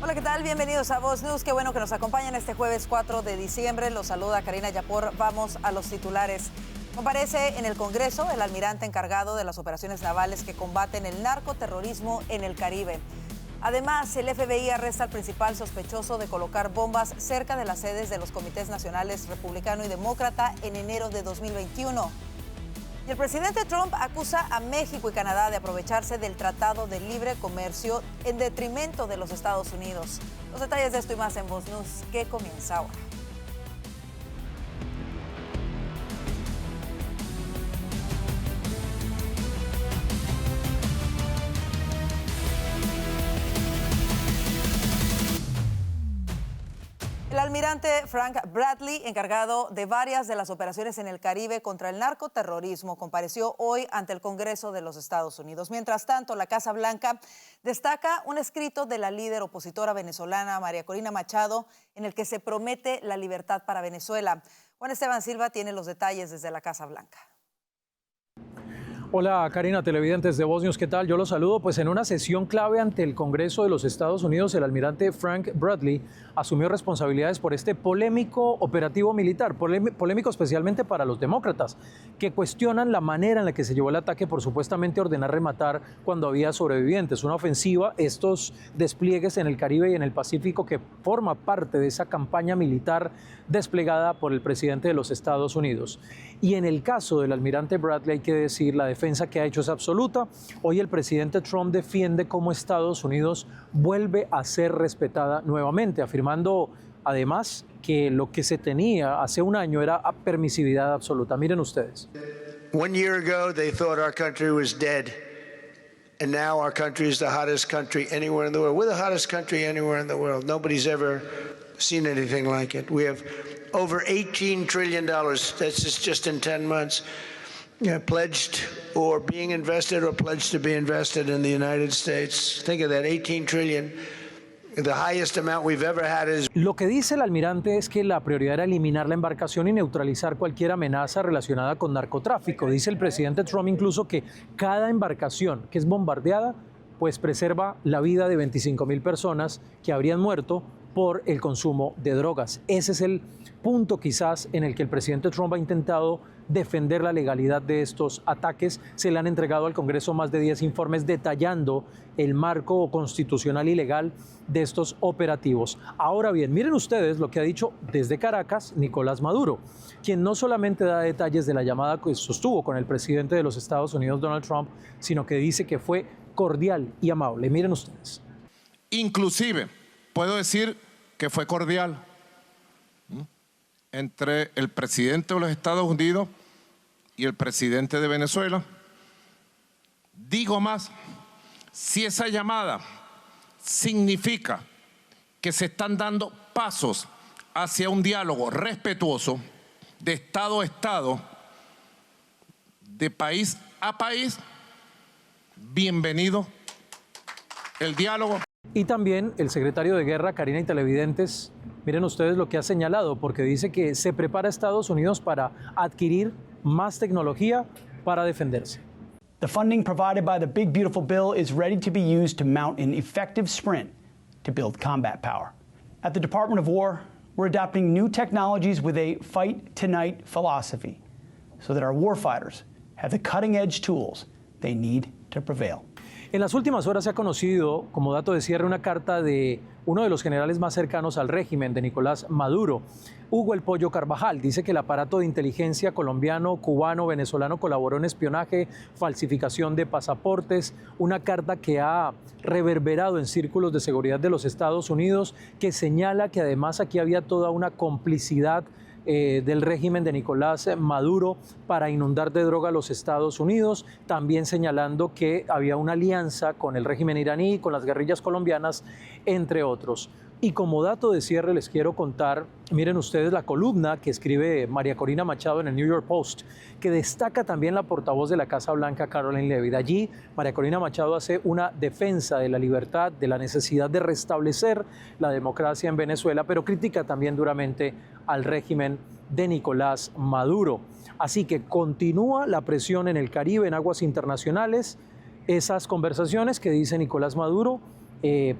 Hola, ¿qué tal? Bienvenidos a Voz News. Qué bueno que nos acompañan este jueves 4 de diciembre. Los saluda Karina Yapor. Vamos a los titulares. Comparece en el Congreso el almirante encargado de las operaciones navales que combaten el narcoterrorismo en el Caribe. Además, el FBI arresta al principal sospechoso de colocar bombas cerca de las sedes de los comités nacionales republicano y demócrata en enero de 2021. Y el presidente Trump acusa a México y Canadá de aprovecharse del Tratado de Libre Comercio en detrimento de los Estados Unidos. Los detalles de esto y más en Voz News, que comienza ahora. El almirante Frank Bradley, encargado de varias de las operaciones en el Caribe contra el narcoterrorismo, compareció hoy ante el Congreso de los Estados Unidos. Mientras tanto, la Casa Blanca destaca un escrito de la líder opositora venezolana María Corina Machado en el que se promete la libertad para Venezuela. Juan Esteban Silva tiene los detalles desde la Casa Blanca. Hola Karina, televidentes de Voz News, ¿qué tal? Yo los saludo. Pues en una sesión clave ante el Congreso de los Estados Unidos, el almirante Frank Bradley asumió responsabilidades por este polémico operativo militar, polémico especialmente para los demócratas, que cuestionan la manera en la que se llevó el ataque por supuestamente ordenar rematar cuando había sobrevivientes. Una ofensiva, estos despliegues en el Caribe y en el Pacífico que forma parte de esa campaña militar desplegada por el presidente de los Estados Unidos. Y en el caso del almirante Bradley hay que decir, la defensa que ha hecho es absoluta. Hoy el presidente Trump defiende cómo Estados Unidos vuelve a ser respetada nuevamente, afirmando además que lo que se tenía hace un año era permisividad absoluta. Miren ustedes. 1 year ago they thought our country was dead. And now our country is the hottest country anywhere in the world. We're the hottest country anywhere in the world. Nobody's ever seen anything like it. We have over $18 trillion. That's just in 10 months. Pledged or being invested or pledged to be invested in the United States. Think of that, 18 trillion. The highest amount we've ever had is... Lo que dice el almirante es que la prioridad era eliminar la embarcación y neutralizar cualquier amenaza relacionada con narcotráfico. Dice el presidente Trump incluso que cada embarcación que es bombardeada pues preserva la vida de 25,000 personas que habrían muerto por el consumo de drogas. Ese es el punto quizás en el que el presidente Trump ha intentado defender la legalidad de estos ataques. Se le han entregado al Congreso más de 10 informes detallando el marco constitucional y legal de estos operativos. Ahora bien, miren ustedes lo que ha dicho desde Caracas Nicolás Maduro, quien no solamente da detalles de la llamada que sostuvo con el presidente de los Estados Unidos, Donald Trump, sino que dice que fue cordial y amable. Miren ustedes. Inclusive, puedo decir que fue cordial entre el presidente de los Estados Unidos y el presidente de Venezuela. Digo más, si esa llamada significa que se están dando pasos hacia un diálogo respetuoso de Estado a Estado, de país a país, bienvenido el diálogo. Y también el secretario de Guerra, Karina y televidentes, miren ustedes lo que ha señalado, porque dice que se prepara Estados Unidos para adquirir más tecnología para defenderse. The funding provided by the Big Beautiful Bill is ready to be used to mount an effective sprint to build combat power. At the Department of War, we're adopting new technologies with a fight tonight philosophy so that our warfighters have the cutting-edge tools they need to prevail. En las últimas horas se ha conocido, como dato de cierre, una carta de uno de los generales más cercanos al régimen de Nicolás Maduro, Hugo El Pollo Carvajal. Dice que el aparato de inteligencia colombiano, cubano, venezolano colaboró en espionaje, falsificación de pasaportes, una carta que ha reverberado en círculos de seguridad de los Estados Unidos, que señala que además aquí había toda una complicidad del régimen de Nicolás Maduro para inundar de droga a los Estados Unidos, también señalando que había una alianza con el régimen iraní, con las guerrillas colombianas, entre otros. Y como dato de cierre les quiero contar, miren ustedes la columna que escribe María Corina Machado en el New York Post, que destaca también la portavoz de la Casa Blanca, Caroline Leavitt. Allí María Corina Machado hace una defensa de la libertad, de la necesidad de restablecer la democracia en Venezuela, pero critica también duramente al régimen de Nicolás Maduro. Así que continúa la presión en el Caribe, en aguas internacionales, esas conversaciones que dice Nicolás Maduro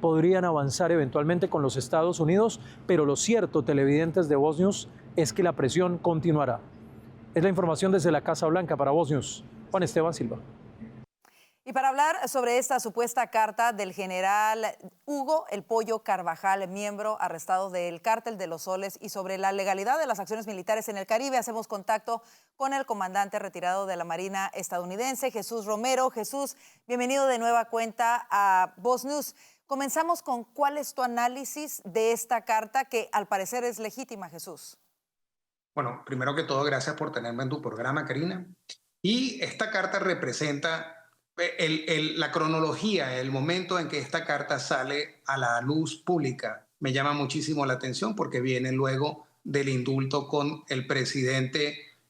podrían avanzar eventualmente con los Estados Unidos, pero lo cierto, televidentes de Voz News, es que la presión continuará. Es la información desde la Casa Blanca para Voz News. Juan Esteban Silva. Y para hablar sobre esta supuesta carta del general Hugo El Pollo Carvajal, miembro arrestado del Cártel de los Soles, y sobre la legalidad de las acciones militares en el Caribe, hacemos contacto con el comandante retirado de la Marina estadounidense, Jesús Romero. Jesús, bienvenido de nueva cuenta a Voz News. Comenzamos con cuál es tu análisis de esta carta que al parecer es legítima, Jesús. Bueno, primero que todo, gracias por tenerme en tu programa, Karina. Y esta carta representa la cronología, el momento en que esta carta sale a la luz pública. Me llama muchísimo la atención porque viene luego del indulto con el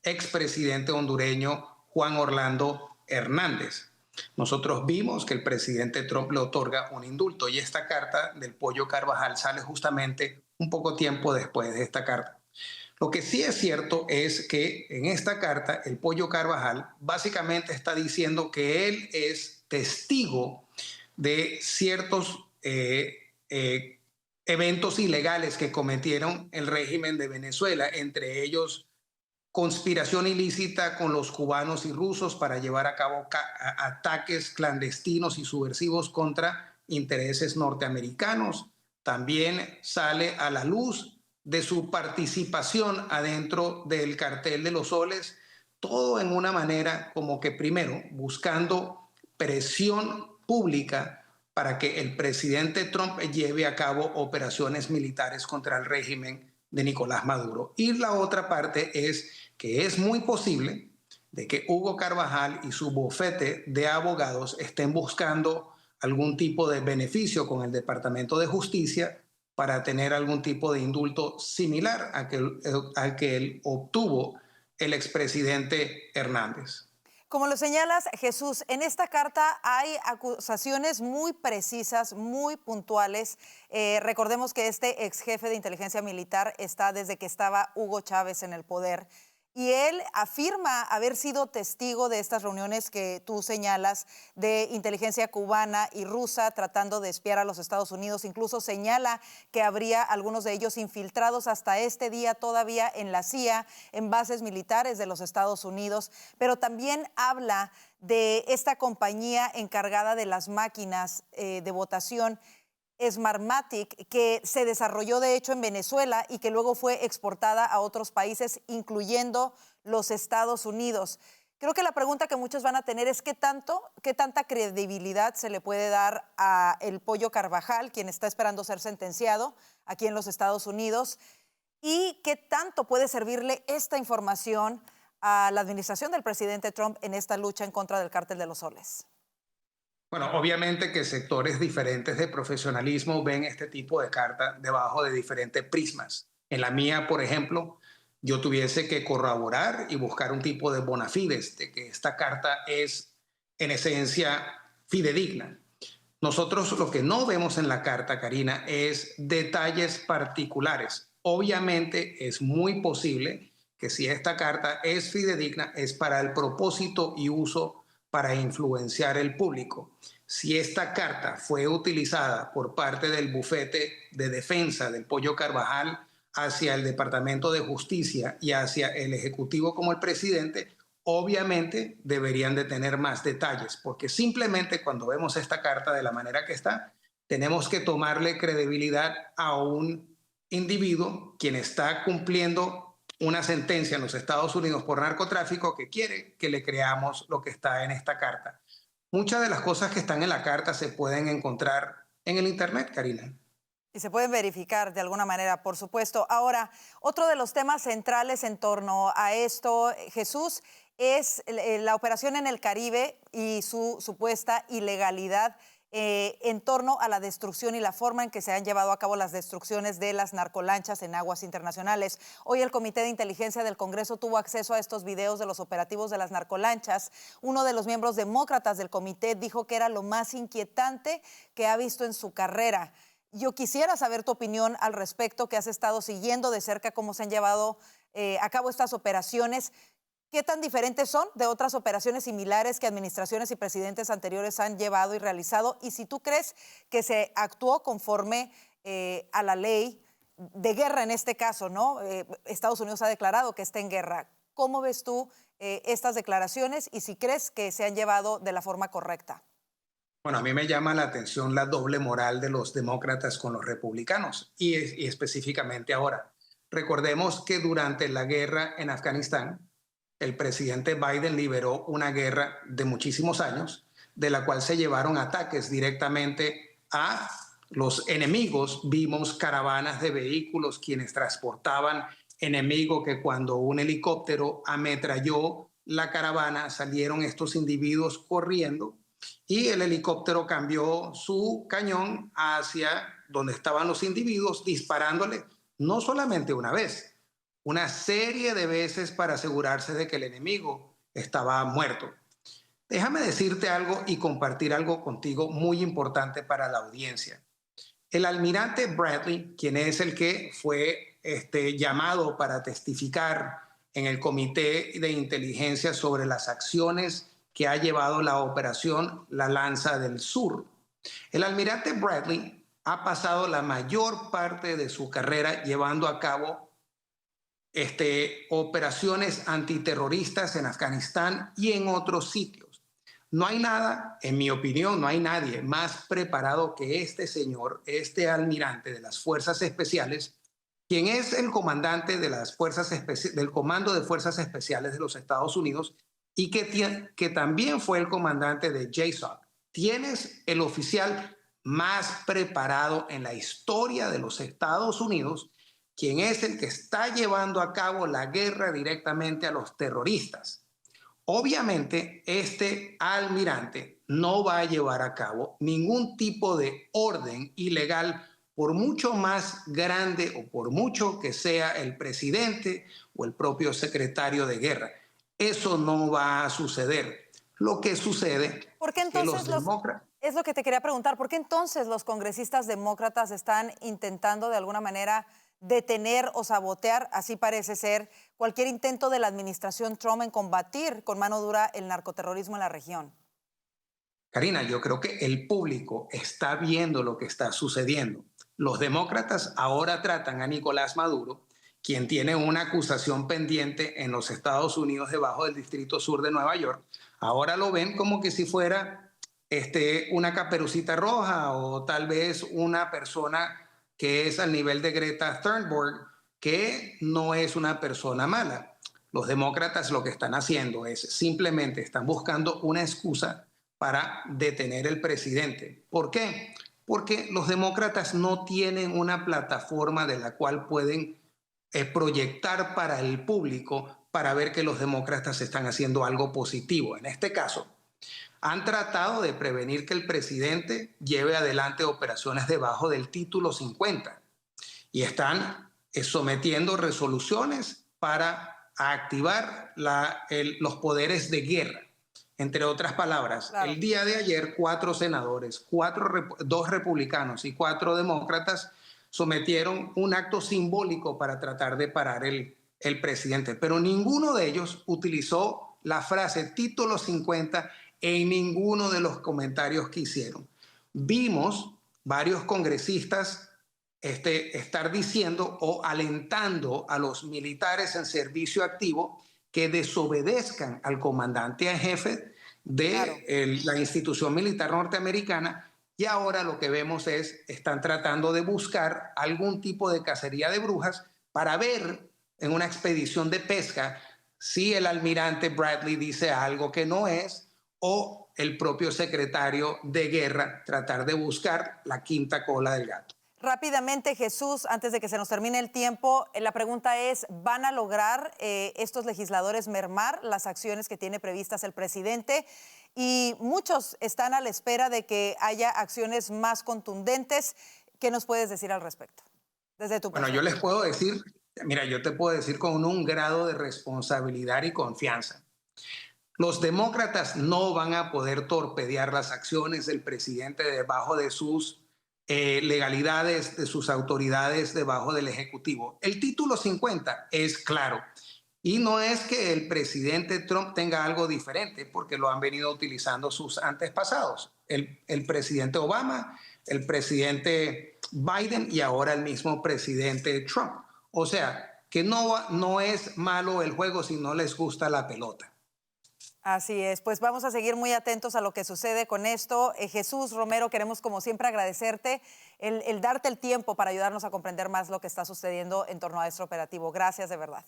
expresidente hondureño Juan Orlando Hernández. Nosotros vimos que el presidente Trump le otorga un indulto y esta carta del Pollo Carvajal sale justamente un poco tiempo después de esta carta. Lo que sí es cierto es que en esta carta el Pollo Carvajal básicamente está diciendo que él es testigo de ciertos eventos ilegales que cometieron el régimen de Venezuela, entre ellos conspiración ilícita con los cubanos y rusos para llevar a cabo ataques clandestinos y subversivos contra intereses norteamericanos. También sale a la luz de su participación adentro del Cartel de los Soles, todo en una manera como que primero buscando presión pública para que el presidente Trump lleve a cabo operaciones militares contra el régimen de Nicolás Maduro. Y la otra parte es que es muy posible de que Hugo Carvajal y su bufete de abogados estén buscando algún tipo de beneficio con el Departamento de Justicia para tener algún tipo de indulto similar al que él obtuvo el expresidente Hernández. Como lo señalas, Jesús, en esta carta hay acusaciones muy precisas, muy puntuales. Recordemos que este ex jefe de inteligencia militar está desde que estaba Hugo Chávez en el poder. Y él afirma haber sido testigo de estas reuniones que tú señalas de inteligencia cubana y rusa tratando de espiar a los Estados Unidos. Incluso señala que habría algunos de ellos infiltrados hasta este día todavía en la CIA, en bases militares de los Estados Unidos. Pero también habla de esta compañía encargada de las máquinas de votación, Smartmatic, que se desarrolló de hecho en Venezuela y que luego fue exportada a otros países, incluyendo los Estados Unidos. Creo que la pregunta que muchos van a tener es qué tanta credibilidad se le puede dar a El Pollo Carvajal, quien está esperando ser sentenciado aquí en los Estados Unidos, y qué tanto puede servirle esta información a la administración del presidente Trump en esta lucha en contra del Cártel de los Soles. Bueno, obviamente que sectores diferentes de profesionalismo ven este tipo de carta debajo de diferentes prismas. En la mía, por ejemplo, yo tuviese que corroborar y buscar un tipo de bona fides de que esta carta es en esencia fidedigna. Nosotros lo que no vemos en la carta, Karina, es detalles particulares. Obviamente es muy posible que si esta carta es fidedigna es para el propósito y uso para influenciar el público. Si esta carta fue utilizada por parte del bufete de defensa del Pollo Carvajal hacia el Departamento de Justicia y hacia el Ejecutivo como el presidente, obviamente deberían de tener más detalles, porque simplemente cuando vemos esta carta de la manera que está, tenemos que tomarle credibilidad a un individuo quien está cumpliendo una sentencia en los Estados Unidos por narcotráfico que quiere que le creamos lo que está en esta carta. Muchas de las cosas que están en la carta se pueden encontrar en el Internet, Karina. Y se pueden verificar de alguna manera, por supuesto. Ahora, otro de los temas centrales en torno a esto, Jesús, es la operación en el Caribe y su supuesta ilegalidad en torno a la destrucción y la forma en que se han llevado a cabo las destrucciones de las narcolanchas en aguas internacionales. Hoy el Comité de Inteligencia del Congreso tuvo acceso a estos videos de los operativos de las narcolanchas. Uno de los miembros demócratas del comité dijo que era lo más inquietante que ha visto en su carrera. Yo quisiera saber tu opinión al respecto, que has estado siguiendo de cerca cómo se han llevado a cabo estas operaciones. ¿Qué tan diferentes son de otras operaciones similares que administraciones y presidentes anteriores han llevado y realizado? Y si tú crees que se actuó conforme a la ley de guerra en este caso, ¿no? Estados Unidos ha declarado que está en guerra. ¿Cómo ves tú estas declaraciones y si crees que se han llevado de la forma correcta? Bueno, a mí me llama la atención la doble moral de los demócratas con los republicanos y específicamente ahora. Recordemos que durante la guerra en Afganistán, el presidente Biden liberó una guerra de muchísimos años, de la cual se llevaron ataques directamente a los enemigos. Vimos caravanas de vehículos quienes transportaban enemigo, que cuando un helicóptero ametralló la caravana salieron estos individuos corriendo y el helicóptero cambió su cañón hacia donde estaban los individuos, disparándole no solamente una vez, una serie de veces para asegurarse de que el enemigo estaba muerto. Déjame decirte algo y compartir algo contigo muy importante para la audiencia. El almirante Bradley, quien es el que fue llamado para testificar en el Comité de Inteligencia sobre las acciones que ha llevado la operación La Lanza del Sur. El almirante Bradley ha pasado la mayor parte de su carrera llevando a cabo operaciones antiterroristas en Afganistán y en otros sitios. No hay nada, en mi opinión, no hay nadie más preparado que este señor, este almirante de las Fuerzas Especiales, quien es el comandante de las del Comando de Fuerzas Especiales de los Estados Unidos y que también fue el comandante de JSOC. Tienes el oficial más preparado en la historia de los Estados Unidos, quien es el que está llevando a cabo la guerra directamente a los terroristas. Obviamente, este almirante no va a llevar a cabo ningún tipo de orden ilegal, por mucho más grande o por mucho que sea el presidente o el propio secretario de guerra. Eso no va a suceder. Lo que sucede ¿Por qué entonces es que los demócratas... Es lo que te quería preguntar. ¿Por qué entonces los congresistas demócratas están intentando de alguna manera detener o sabotear, así parece ser, cualquier intento de la administración Trump en combatir con mano dura el narcoterrorismo en la región? Karina, yo creo que el público está viendo lo que está sucediendo. Los demócratas ahora tratan a Nicolás Maduro, quien tiene una acusación pendiente en los Estados Unidos debajo del Distrito Sur de Nueva York. Ahora lo ven como que si fuera una Caperucita Roja o tal vez una persona que es al nivel de Greta Thunberg, que no es una persona mala. Los demócratas lo que están haciendo es simplemente están buscando una excusa para detener al presidente. ¿Por qué? Porque los demócratas no tienen una plataforma de la cual pueden proyectar para el público para ver que los demócratas están haciendo algo positivo. En este caso, han tratado de prevenir que el presidente lleve adelante operaciones debajo del título 50 y están sometiendo resoluciones para activar los poderes de guerra. Entre otras palabras, claro. El día de ayer 4 senadores, 2 republicanos y 4 demócratas sometieron un acto simbólico para tratar de parar el presidente, pero ninguno de ellos utilizó la frase título 50 en ninguno de los comentarios que hicieron. Vimos varios congresistas estar diciendo o alentando a los militares en servicio activo que desobedezcan al comandante en jefe de la institución militar norteamericana, y ahora lo que vemos es están tratando de buscar algún tipo de cacería de brujas para ver en una expedición de pesca si el almirante Bradley dice algo que no es, o el propio secretario de guerra tratar de buscar la quinta cola del gato. Rápidamente, Jesús, antes de que se nos termine el tiempo, la pregunta es, ¿van a lograr estos legisladores mermar las acciones que tiene previstas el presidente? Y muchos están a la espera de que haya acciones más contundentes. ¿Qué nos puedes decir al respecto? Desde tu Bueno, yo les puedo decir, mira, yo te puedo decir con un grado de responsabilidad y confianza. Los demócratas no van a poder torpedear las acciones del presidente debajo de sus legalidades, de sus autoridades debajo del Ejecutivo. El título 50 es claro. Y no es que el presidente Trump tenga algo diferente, porque lo han venido utilizando sus antepasados. El presidente Obama, el presidente Biden y ahora el mismo presidente Trump. O sea, que no es malo el juego si no les gusta la pelota. Así es, pues vamos a seguir muy atentos a lo que sucede con esto. Jesús Romero, queremos como siempre agradecerte el darte el tiempo para ayudarnos a comprender más lo que está sucediendo en torno a este operativo. Gracias de verdad.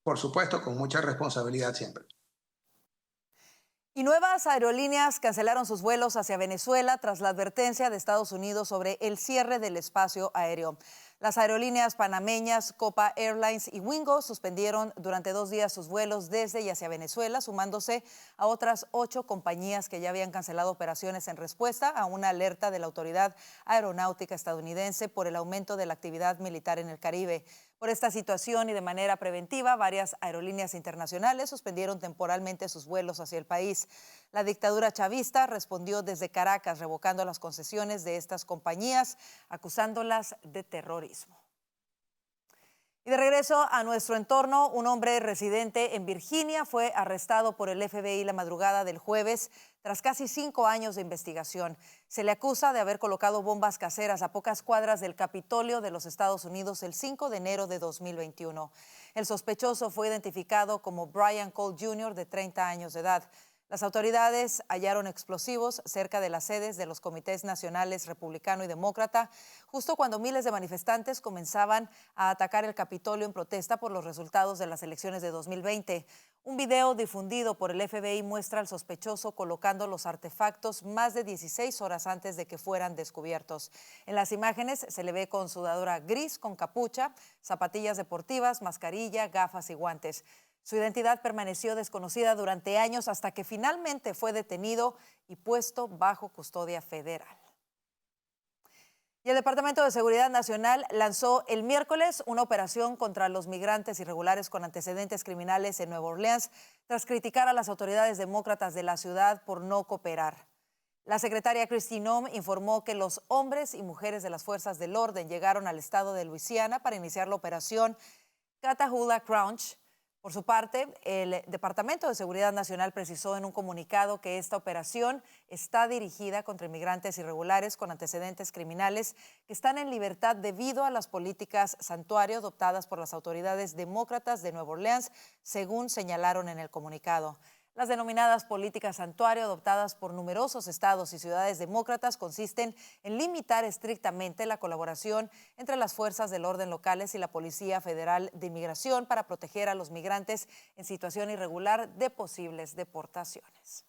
Por supuesto, con mucha responsabilidad siempre. Y nuevas aerolíneas cancelaron sus vuelos hacia Venezuela tras la advertencia de Estados Unidos sobre el cierre del espacio aéreo. Las aerolíneas panameñas Copa Airlines y Wingo suspendieron durante 2 días sus vuelos desde y hacia Venezuela, sumándose a otras 8 compañías que ya habían cancelado operaciones en respuesta a una alerta de la Autoridad Aeronáutica estadounidense por el aumento de la actividad militar en el Caribe. Por esta situación y de manera preventiva, varias aerolíneas internacionales suspendieron temporalmente sus vuelos hacia el país. La dictadura chavista respondió desde Caracas, revocando las concesiones de estas compañías, acusándolas de terrorismo. Y de regreso a nuestro entorno, un hombre residente en Virginia fue arrestado por el FBI la madrugada del jueves tras casi 5 años de investigación. Se le acusa de haber colocado bombas caseras a pocas cuadras del Capitolio de los Estados Unidos el 5 de enero de 2021. El sospechoso fue identificado como Brian Cole Jr., de 30 años de edad. Las autoridades hallaron explosivos cerca de las sedes de los comités nacionales republicano y demócrata, justo cuando miles de manifestantes comenzaban a atacar el Capitolio en protesta por los resultados de las elecciones de 2020. Un video difundido por el FBI muestra al sospechoso colocando los artefactos más de 16 horas antes de que fueran descubiertos. En las imágenes se le ve con sudadera gris con capucha, zapatillas deportivas, mascarilla, gafas y guantes. Su identidad permaneció desconocida durante años hasta que finalmente fue detenido y puesto bajo custodia federal. Y el Departamento de Seguridad Nacional lanzó el miércoles una operación contra los migrantes irregulares con antecedentes criminales en Nueva Orleans, tras criticar a las autoridades demócratas de la ciudad por no cooperar. La secretaria Kristi Noem informó que los hombres y mujeres de las fuerzas del orden llegaron al estado de Luisiana para iniciar la operación Catahoula Crunch. Por su parte, el Departamento de Seguridad Nacional precisó en un comunicado que esta operación está dirigida contra inmigrantes irregulares con antecedentes criminales que están en libertad debido a las políticas santuario adoptadas por las autoridades demócratas de Nueva Orleans, según señalaron en el comunicado. Las denominadas políticas santuario adoptadas por numerosos estados y ciudades demócratas consisten en limitar estrictamente la colaboración entre las fuerzas del orden locales y la Policía Federal de Inmigración para proteger a los migrantes en situación irregular de posibles deportaciones.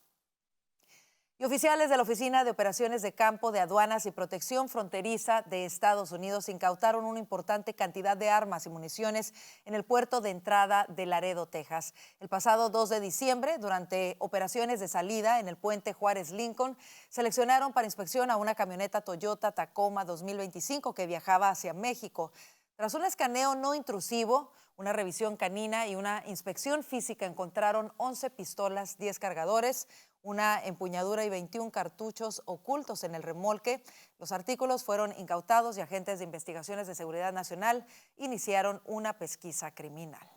Y oficiales de la Oficina de Operaciones de Campo de Aduanas y Protección Fronteriza de Estados Unidos incautaron una importante cantidad de armas y municiones en el puerto de entrada de Laredo, Texas. El pasado 2 de diciembre, durante operaciones de salida en el puente Juárez-Lincoln, seleccionaron para inspección a una camioneta Toyota Tacoma 2025 que viajaba hacia México. Tras un escaneo no intrusivo, una revisión canina y una inspección física, encontraron 11 pistolas, 10 cargadores, una empuñadura y 21 cartuchos ocultos en el remolque. Los artículos fueron incautados y agentes de investigaciones de seguridad nacional iniciaron una pesquisa criminal.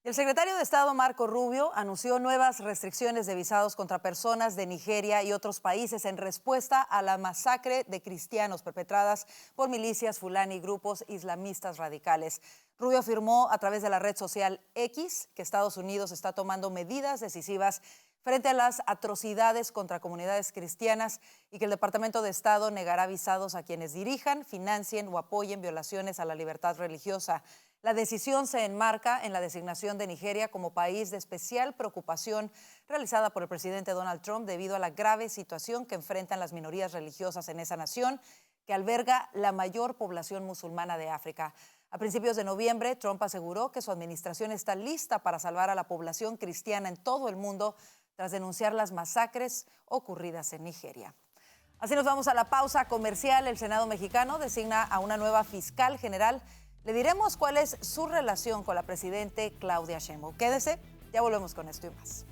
El secretario de Estado Marco Rubio anunció nuevas restricciones de visados contra personas de Nigeria y otros países en respuesta a la masacre de cristianos perpetradas por milicias fulani y grupos islamistas radicales. Rubio afirmó a través de la red social X que Estados Unidos está tomando medidas decisivas frente a las atrocidades contra comunidades cristianas y que el Departamento de Estado negará visados a quienes dirijan, financien o apoyen violaciones a la libertad religiosa. La decisión se enmarca en la designación de Nigeria como país de especial preocupación realizada por el presidente Donald Trump debido a la grave situación que enfrentan las minorías religiosas en esa nación, que alberga la mayor población musulmana de África. A principios de noviembre, Trump aseguró que su administración está lista para salvar a la población cristiana en todo el mundo tras denunciar las masacres ocurridas en Nigeria. Así nos vamos a la pausa comercial. El Senado mexicano designa a una nueva fiscal general. Le diremos cuál es su relación con la presidente Claudia Sheinbaum. Quédese, ya volvemos con esto y más.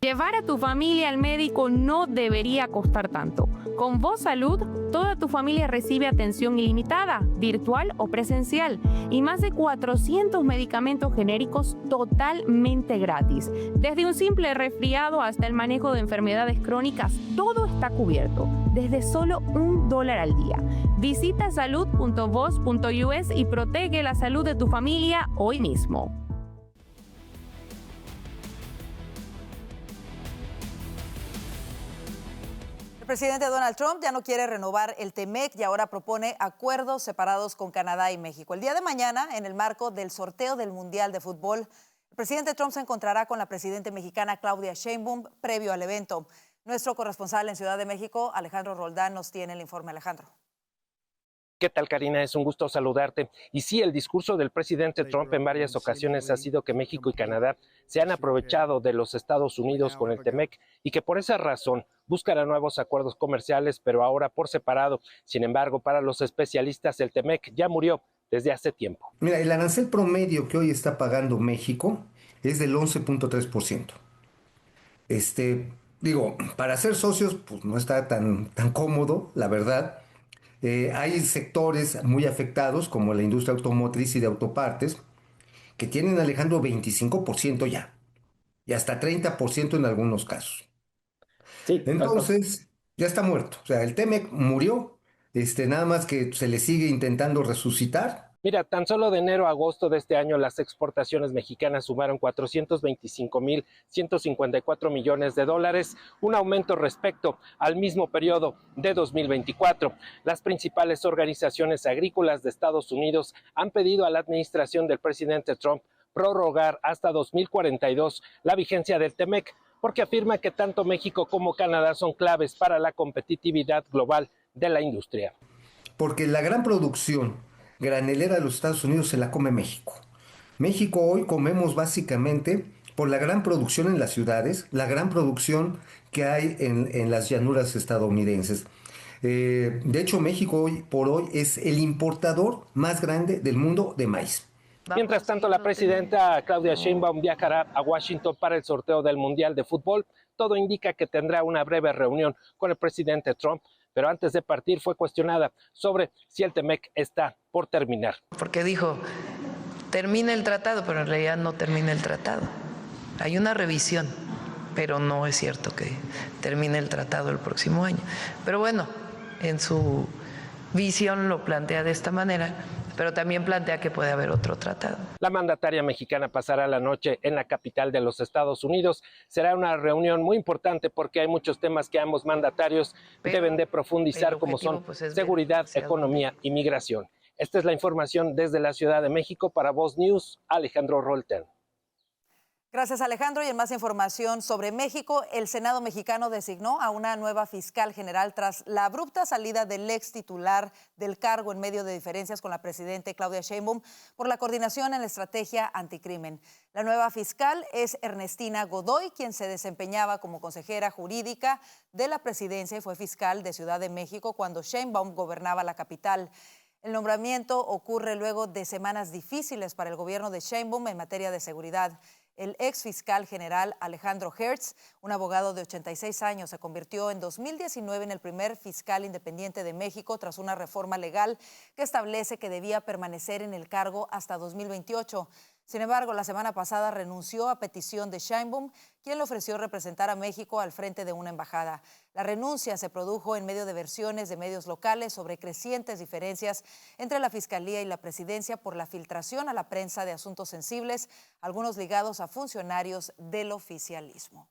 Llevar a tu familia al médico no debería costar tanto. Con Voz Salud, toda tu familia recibe atención ilimitada, virtual o presencial, y más de 400 medicamentos genéricos totalmente gratis. Desde un simple resfriado hasta el manejo de enfermedades crónicas, todo está cubierto, desde solo $1 al día. Visita salud.voz.us y protege la salud de tu familia hoy mismo. El presidente Donald Trump ya no quiere renovar el TEMEC y ahora propone acuerdos separados con Canadá y México. El día de mañana, en el marco del sorteo del Mundial de Fútbol, el presidente Trump se encontrará con la presidenta mexicana Claudia Sheinbaum previo al evento. Nuestro corresponsal en Ciudad de México, Alejandro Roldán, nos tiene el informe. Alejandro. ¿Qué tal, Karina? Es un gusto saludarte. Y sí, el discurso del presidente Trump en varias ocasiones ha sido que México y Canadá se han aprovechado de los Estados Unidos con el TEMEC y que por esa razón buscará nuevos acuerdos comerciales, pero ahora por separado. Sin embargo, para los especialistas, el TEMEC ya murió desde hace tiempo. Mira, el arancel promedio que hoy está pagando México es del 11.3%. Para ser socios, pues no está tan cómodo, la verdad. Hay sectores muy afectados, como la industria automotriz y de autopartes, que tienen, Alejandro, 25% ya, y hasta 30% en algunos casos. Sí, entonces, ya está muerto. O sea, el TEMEC murió, nada más que se le sigue intentando resucitar. Mira, tan solo de enero a agosto de este año las exportaciones mexicanas sumaron $425,154 millones, un aumento respecto al mismo periodo de 2024. Las principales organizaciones agrícolas de Estados Unidos han pedido a la administración del presidente Trump prorrogar hasta 2042 la vigencia del TEMEC, porque afirma que tanto México como Canadá son claves para la competitividad global de la industria. Porque la gran producción granelera de los Estados Unidos se la come México. México hoy comemos básicamente por la gran producción en las ciudades, la gran producción que hay en las llanuras estadounidenses. De hecho, México hoy por hoy es el importador más grande del mundo de maíz. Mientras tanto, la presidenta Claudia Sheinbaum viajará a Washington para el sorteo del Mundial de Fútbol. Todo indica que tendrá una breve reunión con el presidente Trump, pero antes de partir fue cuestionada sobre si el TEMEC está por terminar. Porque dijo, termina el tratado, pero en realidad no termina el tratado. Hay una revisión, pero no es cierto que termine el tratado el próximo año. Pero bueno, en su visión lo plantea de esta manera, pero también plantea que puede haber otro tratado. La mandataria mexicana pasará la noche en la capital de los Estados Unidos. Será una reunión muy importante porque hay muchos temas que ambos mandatarios deben de profundizar, como son seguridad, economía y migración. Esta es la información desde la Ciudad de México. Para Voz News, Alejandro Roldán. Gracias, Alejandro. Y en más información sobre México, el Senado mexicano designó a una nueva fiscal general tras la abrupta salida del ex titular del cargo en medio de diferencias con la presidenta Claudia Sheinbaum por la coordinación en la estrategia anticrimen. La nueva fiscal es Ernestina Godoy, quien se desempeñaba como consejera jurídica de la presidencia y fue fiscal de Ciudad de México cuando Sheinbaum gobernaba la capital. El nombramiento ocurre luego de semanas difíciles para el gobierno de Sheinbaum en materia de seguridad. El ex fiscal general Alejandro Hertz, un abogado de 86 años, se convirtió en 2019 en el primer fiscal independiente de México tras una reforma legal que establece que debía permanecer en el cargo hasta 2028. Sin embargo, la semana pasada renunció a petición de Sheinbaum, quien le ofreció representar a México al frente de una embajada. La renuncia se produjo en medio de versiones de medios locales sobre crecientes diferencias entre la Fiscalía y la Presidencia por la filtración a la prensa de asuntos sensibles, algunos ligados a funcionarios del oficialismo.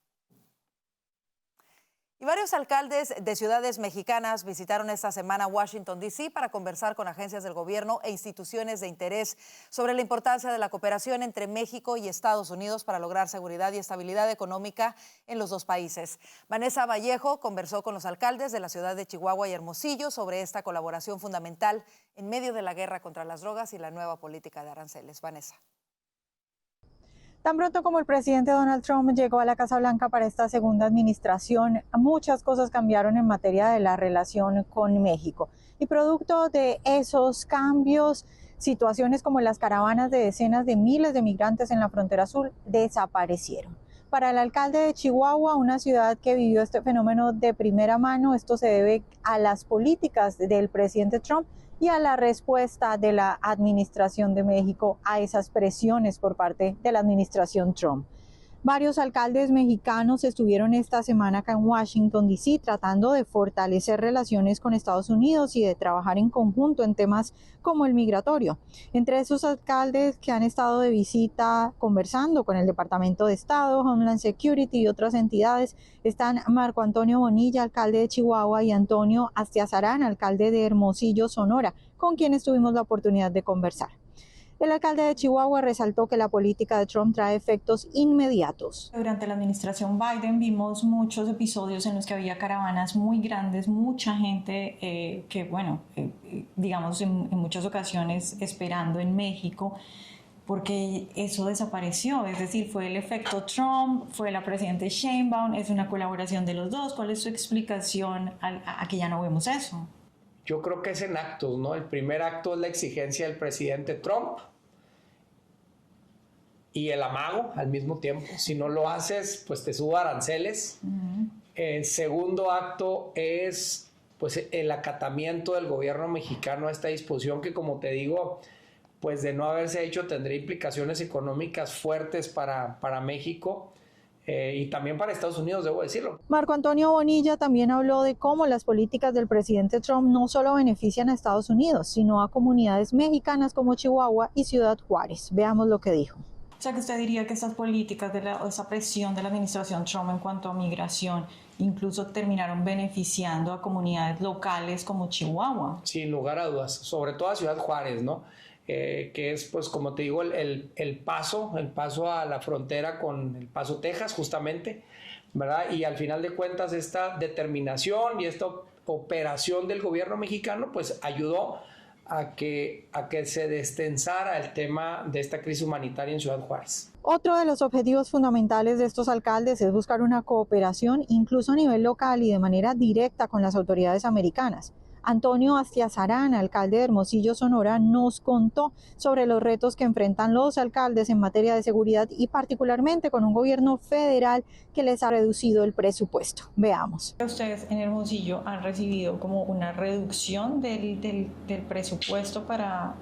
Y varios alcaldes de ciudades mexicanas visitaron esta semana Washington, D.C. para conversar con agencias del gobierno e instituciones de interés sobre la importancia de la cooperación entre México y Estados Unidos para lograr seguridad y estabilidad económica en los dos países. Vanessa Vallejo conversó con los alcaldes de la ciudad de Chihuahua y Hermosillo sobre esta colaboración fundamental en medio de la guerra contra las drogas y la nueva política de aranceles. Vanessa. Tan pronto como el presidente Donald Trump llegó a la Casa Blanca para esta segunda administración, muchas cosas cambiaron en materia de la relación con México. Y producto de esos cambios, situaciones como las caravanas de decenas de miles de migrantes en la frontera sur desaparecieron. Para el alcalde de Chihuahua, una ciudad que vivió este fenómeno de primera mano, esto se debe a las políticas del presidente Trump y a la respuesta de la administración de México a esas presiones por parte de la administración Trump. Varios alcaldes mexicanos estuvieron esta semana acá en Washington, D.C., tratando de fortalecer relaciones con Estados Unidos y de trabajar en conjunto en temas como el migratorio. Entre esos alcaldes que han estado de visita conversando con el Departamento de Estado, Homeland Security y otras entidades están Marco Antonio Bonilla, alcalde de Chihuahua, y Antonio Astiazarán, alcalde de Hermosillo, Sonora, con quienes tuvimos la oportunidad de conversar. El alcalde de Chihuahua resaltó que la política de Trump trae efectos inmediatos. Durante la administración Biden vimos muchos episodios en los que había caravanas muy grandes, mucha gente digamos en muchas ocasiones esperando en México, porque eso desapareció, es decir, fue el efecto Trump, fue la presidenta Sheinbaum, es una colaboración de los dos. ¿Cuál es su explicación a que ya no vemos eso? Yo creo que es en actos, ¿no? El primer acto es la exigencia del presidente Trump y el amago al mismo tiempo. Si no lo haces, pues te subo aranceles. El segundo acto es pues el acatamiento del gobierno mexicano a esta disposición que, como te digo, pues de no haberse hecho tendría implicaciones económicas fuertes para México. Y también para Estados Unidos, debo decirlo. Marco Antonio Bonilla también habló de cómo las políticas del presidente Trump no solo benefician a Estados Unidos, sino a comunidades mexicanas como Chihuahua y Ciudad Juárez. Veamos lo que dijo. O sea, que usted diría que estas políticas, esa presión de la administración Trump en cuanto a migración, incluso terminaron beneficiando a comunidades locales como Chihuahua. Sin lugar a dudas, sobre todo a Ciudad Juárez, ¿no? Que es, pues, como te digo, el paso a la frontera con El Paso, Texas, justamente, ¿verdad? Y al final de cuentas, esta determinación y esta operación del gobierno mexicano, pues, ayudó a que se destensara el tema de esta crisis humanitaria en Ciudad Juárez. Otro de los objetivos fundamentales de estos alcaldes es buscar una cooperación, incluso a nivel local y de manera directa con las autoridades americanas. Antonio Astiazarán, alcalde de Hermosillo, Sonora, nos contó sobre los retos que enfrentan los alcaldes en materia de seguridad y particularmente con un gobierno federal que les ha reducido el presupuesto. Veamos. ¿Ustedes en Hermosillo han recibido como una reducción del presupuesto para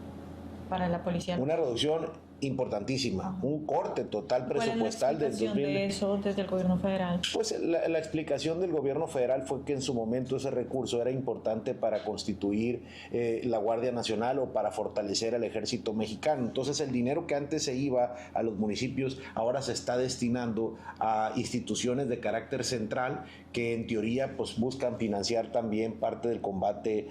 la policía? Una reducción importantísima, un corte total presupuestal del 2000. ¿De eso desde el gobierno federal? Pues la explicación del gobierno federal fue que en su momento ese recurso era importante para constituir la Guardia Nacional o para fortalecer al ejército mexicano. Entonces el dinero que antes se iba a los municipios ahora se está destinando a instituciones de carácter central que en teoría pues buscan financiar también parte del combate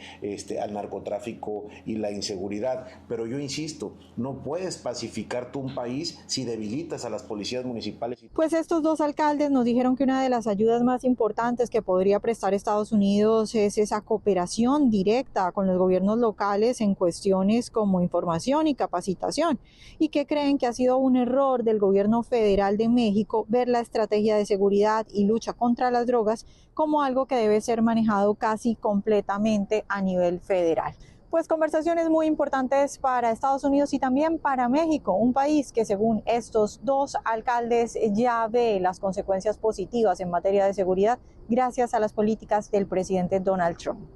al narcotráfico y la inseguridad. Pero yo insisto, no puedes pacificar tú un país si debilitas a las policías municipales. Pues estos dos alcaldes nos dijeron que una de las ayudas más importantes que podría prestar Estados Unidos es esa cooperación directa con los gobiernos locales en cuestiones como información y capacitación, y que creen que ha sido un error del gobierno federal de México ver la estrategia de seguridad y lucha contra las drogas como algo que debe ser manejado casi completamente a nivel federal. Pues conversaciones muy importantes para Estados Unidos y también para México, un país que según estos dos alcaldes ya ve las consecuencias positivas en materia de seguridad gracias a las políticas del presidente Donald Trump.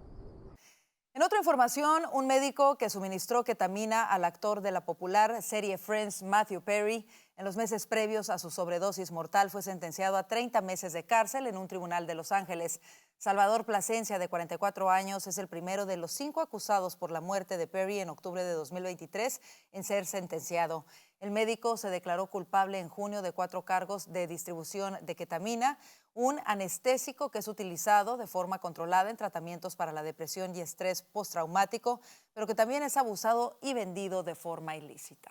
En otra información, un médico que suministró ketamina al actor de la popular serie Friends, Matthew Perry, en los meses previos a su sobredosis mortal, fue sentenciado a 30 meses de cárcel en un tribunal de Los Ángeles. Salvador Plasencia, de 44 años, es el primero de los 5 acusados por la muerte de Perry en octubre de 2023 en ser sentenciado. El médico se declaró culpable en junio de 4 cargos de distribución de ketamina, un anestésico que es utilizado de forma controlada en tratamientos para la depresión y estrés postraumático, pero que también es abusado y vendido de forma ilícita.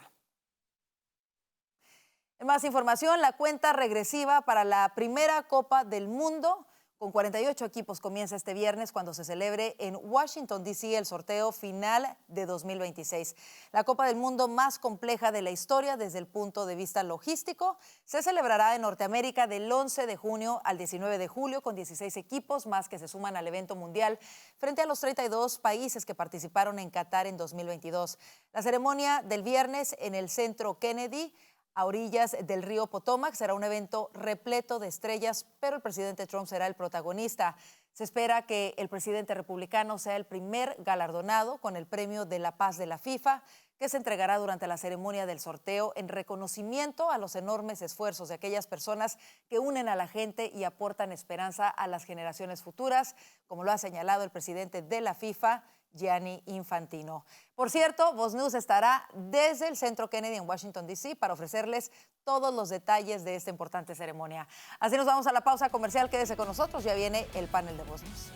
En más información, la cuenta regresiva para la primera Copa del Mundo con 48 equipos comienza este viernes cuando se celebre en Washington, D.C. el sorteo final de 2026. La Copa del Mundo más compleja de la historia desde el punto de vista logístico se celebrará en Norteamérica del 11 de junio al 19 de julio con 16 equipos más que se suman al evento mundial frente a los 32 países que participaron en Qatar en 2022. La ceremonia del viernes en el Centro Kennedy a orillas del río Potomac. Será un evento repleto de estrellas, pero el presidente Trump será el protagonista. Se espera que el presidente republicano sea el primer galardonado con el Premio de la Paz de la FIFA, que se entregará durante la ceremonia del sorteo en reconocimiento a los enormes esfuerzos de aquellas personas que unen a la gente y aportan esperanza a las generaciones futuras, como lo ha señalado el presidente de la FIFA, Gianni Infantino. Por cierto, Voz News estará desde el Centro Kennedy en Washington, D.C. para ofrecerles todos los detalles de esta importante ceremonia. Así nos vamos a la pausa comercial. Quédese con nosotros, ya viene el panel de Voz News.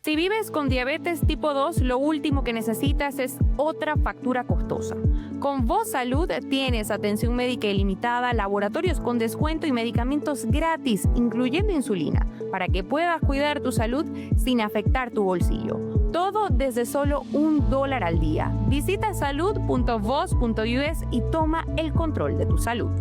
Si vives con diabetes tipo 2, lo último que necesitas es otra factura costosa. Con Voz Salud tienes atención médica ilimitada, laboratorios con descuento y medicamentos gratis, incluyendo insulina, para que puedas cuidar tu salud sin afectar tu bolsillo. Todo desde solo $1 al día. Visita salud.voz.us y toma el control de tu salud.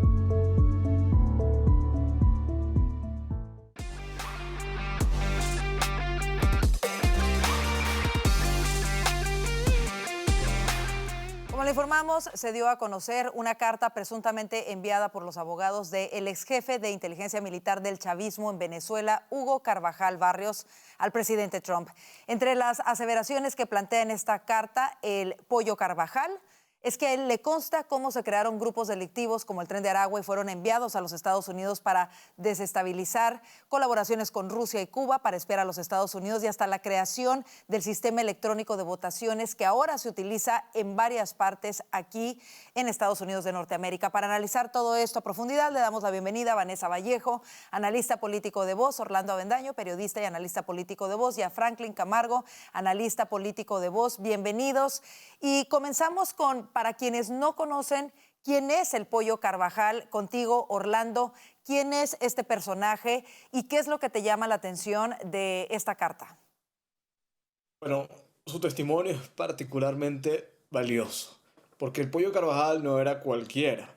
Como le informamos, se dio a conocer una carta presuntamente enviada por los abogados del ex jefe de inteligencia militar del chavismo en Venezuela, Hugo Carvajal Barrios, al presidente Trump. Entre las aseveraciones que plantea en esta carta el Pollo Carvajal es que a él le consta cómo se crearon grupos delictivos como el Tren de Aragua y fueron enviados a los Estados Unidos para desestabilizar, colaboraciones con Rusia y Cuba para espiar a los Estados Unidos y hasta la creación del sistema electrónico de votaciones que ahora se utiliza en varias partes aquí en Estados Unidos de Norteamérica. Para analizar todo esto a profundidad, le damos la bienvenida a Vanessa Vallejo, analista político de Voz, Orlando Avendaño, periodista y analista político de Voz, y a Franklin Camargo, analista político de Voz. Bienvenidos. Y comenzamos con, para quienes no conocen, ¿quién es el Pollo Carvajal? Contigo, Orlando, ¿quién es este personaje y qué es lo que te llama la atención de esta carta? Bueno, su testimonio es particularmente valioso, porque el Pollo Carvajal no era cualquiera.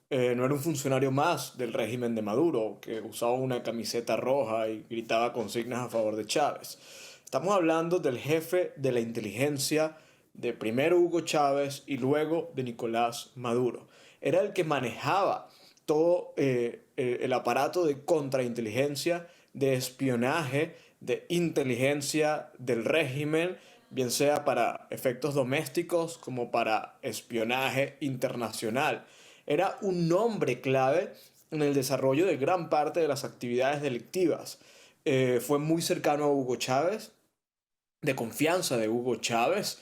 No era un funcionario más del régimen de Maduro, que usaba una camiseta roja y gritaba consignas a favor de Chávez. Estamos hablando del jefe de la inteligencia de primero Hugo Chávez y luego de Nicolás Maduro. Era el que manejaba todo el aparato de contrainteligencia, de espionaje, de inteligencia del régimen, bien sea para efectos domésticos como para espionaje internacional. Era un nombre clave en el desarrollo de gran parte de las actividades delictivas. Fue muy cercano a Hugo Chávez, de confianza de Hugo Chávez,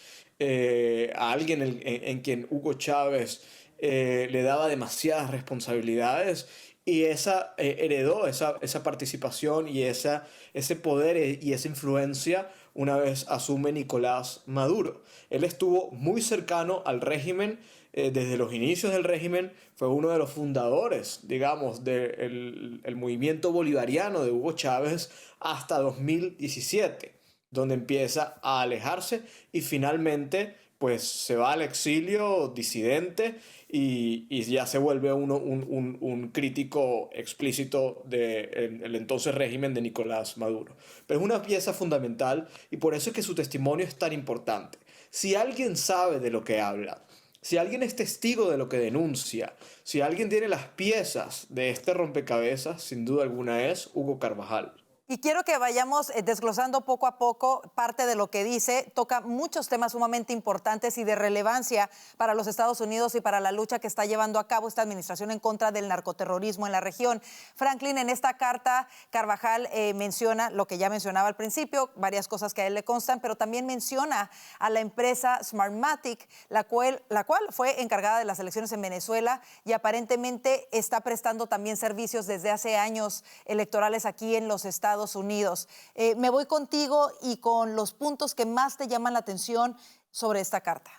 a alguien en quien Hugo Chávez le daba demasiadas responsabilidades y heredó esa participación y ese poder y esa influencia una vez asume Nicolás Maduro. Él estuvo muy cercano al régimen desde los inicios del régimen, fue uno de los fundadores, digamos, del movimiento bolivariano de Hugo Chávez hasta 2017. Donde empieza a alejarse y finalmente pues se va al exilio disidente y ya se vuelve un crítico explícito del entonces régimen de Nicolás Maduro. Pero es una pieza fundamental y por eso es que su testimonio es tan importante. Si alguien sabe de lo que habla, si alguien es testigo de lo que denuncia, si alguien tiene las piezas de este rompecabezas, sin duda alguna es Hugo Carvajal. Y quiero que vayamos desglosando poco a poco parte de lo que dice. Toca muchos temas sumamente importantes y de relevancia para los Estados Unidos y para la lucha que está llevando a cabo esta administración en contra del narcoterrorismo en la región. Franklin, en esta carta, Carvajal menciona lo que ya mencionaba al principio, varias cosas que a él le constan, pero también menciona a la empresa Smartmatic, la cual fue encargada de las elecciones en Venezuela y aparentemente está prestando también servicios desde hace años electorales aquí en los Estados Unidos. Me voy contigo y con los puntos que más te llaman la atención sobre esta carta.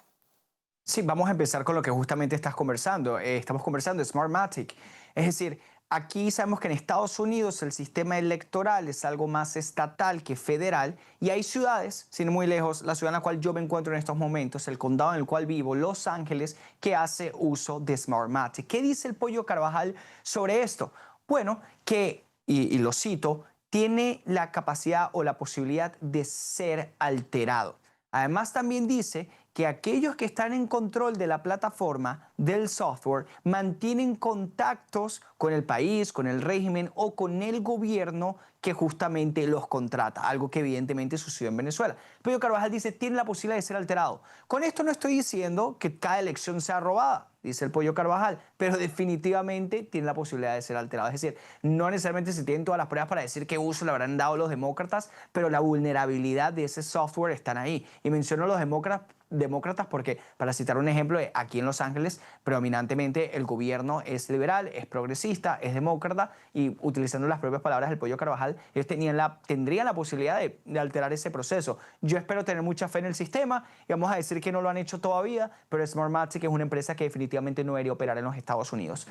Sí, vamos a empezar con lo que justamente estás conversando. Estamos conversando de Smartmatic. Es decir, aquí sabemos que en Estados Unidos el sistema electoral es algo más estatal que federal y hay ciudades, sin ir muy lejos, la ciudad en la cual yo me encuentro en estos momentos, el condado en el cual vivo, Los Ángeles, que hace uso de Smartmatic. ¿Qué dice el Pollo Carvajal sobre esto? Bueno, que, y lo cito, tiene la capacidad o la posibilidad de ser alterado. Además, también dice que aquellos que están en control de la plataforma, del software, mantienen contactos con el país, con el régimen o con el gobierno que justamente los contrata, algo que evidentemente sucedió en Venezuela. Pollo Carvajal dice, tiene la posibilidad de ser alterado. Con esto no estoy diciendo que cada elección sea robada, dice el Pollo Carvajal, pero definitivamente tiene la posibilidad de ser alterado. Es decir, no necesariamente se tienen todas las pruebas para decir qué uso le habrán dado los demócratas, pero la vulnerabilidad de ese software están ahí. Y menciono los demócratas porque, para citar un ejemplo, aquí en Los Ángeles predominantemente el gobierno es liberal, es progresista, es demócrata, y utilizando las propias palabras del Pollo Carvajal, ellos tendrían la posibilidad de alterar ese proceso. Yo espero tener mucha fe en el sistema y vamos a decir que no lo han hecho todavía, pero Smartmatic es una empresa que definitivamente no debería operar en los Estados Unidos.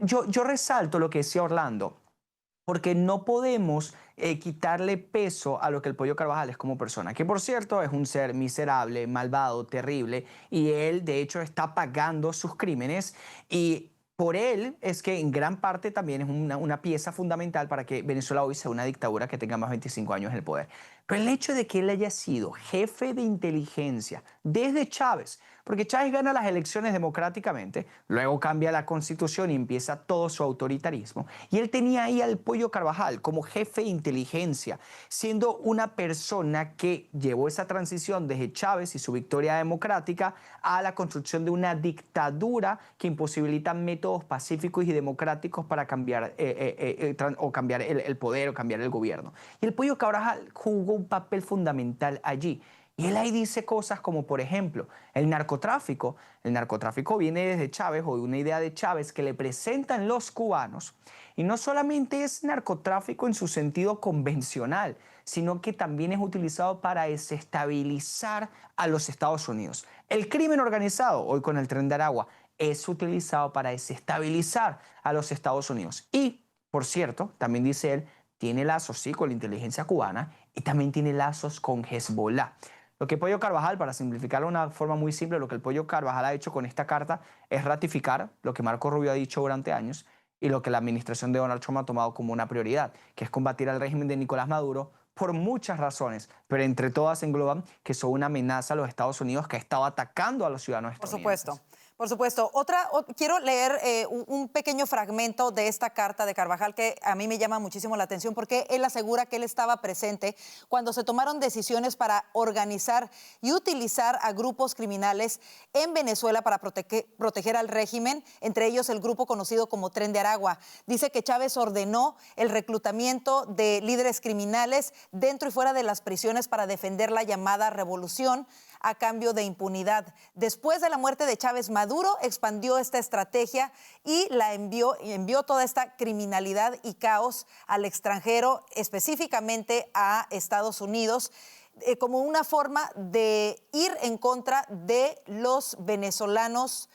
Yo resalto lo que decía Orlando, porque no podemos quitarle peso a lo que el Pollo Carvajal es como persona, que por cierto es un ser miserable, malvado, terrible, y él de hecho está pagando sus crímenes, y por él es que en gran parte también es una pieza fundamental para que Venezuela hoy sea una dictadura que tenga más de 25 años en el poder. Pero el hecho de que él haya sido jefe de inteligencia desde Chávez, porque Chávez gana las elecciones democráticamente, luego cambia la constitución y empieza todo su autoritarismo, y él tenía ahí al Pollo Carvajal como jefe de inteligencia, siendo una persona que llevó esa transición desde Chávez y su victoria democrática a la construcción de una dictadura que imposibilita métodos pacíficos y democráticos para cambiar, cambiar el poder o cambiar el gobierno. Y el Pollo Carvajal jugó un papel fundamental allí. Y él ahí dice cosas como, por ejemplo, el narcotráfico. El narcotráfico viene desde Chávez, o de una idea de Chávez que le presentan los cubanos. Y no solamente es narcotráfico en su sentido convencional, sino que también es utilizado para desestabilizar a los Estados Unidos. El crimen organizado, hoy con el Tren de Aragua, es utilizado para desestabilizar a los Estados Unidos. Y, por cierto, también dice él, tiene lazos, sí, con la inteligencia cubana y también tiene lazos con Hezbollah. Lo que Pollo Carvajal, para simplificarlo de una forma muy simple, lo que el Pollo Carvajal ha hecho con esta carta es ratificar lo que Marco Rubio ha dicho durante años y lo que la administración de Donald Trump ha tomado como una prioridad, que es combatir al régimen de Nicolás Maduro por muchas razones, pero entre todas engloban que son una amenaza a los Estados Unidos que ha estado atacando a los ciudadanos estadounidenses. Por supuesto. Por supuesto. Quiero leer un pequeño fragmento de esta carta de Carvajal que a mí me llama muchísimo la atención, porque él asegura que él estaba presente cuando se tomaron decisiones para organizar y utilizar a grupos criminales en Venezuela para proteger al régimen, entre ellos el grupo conocido como Tren de Aragua. Dice que Chávez ordenó el reclutamiento de líderes criminales dentro y fuera de las prisiones para defender la llamada revolución a cambio de impunidad. Después de la muerte de Chávez, Maduro expandió esta estrategia y envió toda esta criminalidad y caos al extranjero, específicamente a Estados Unidos, como una forma de ir en contra de los venezolanos,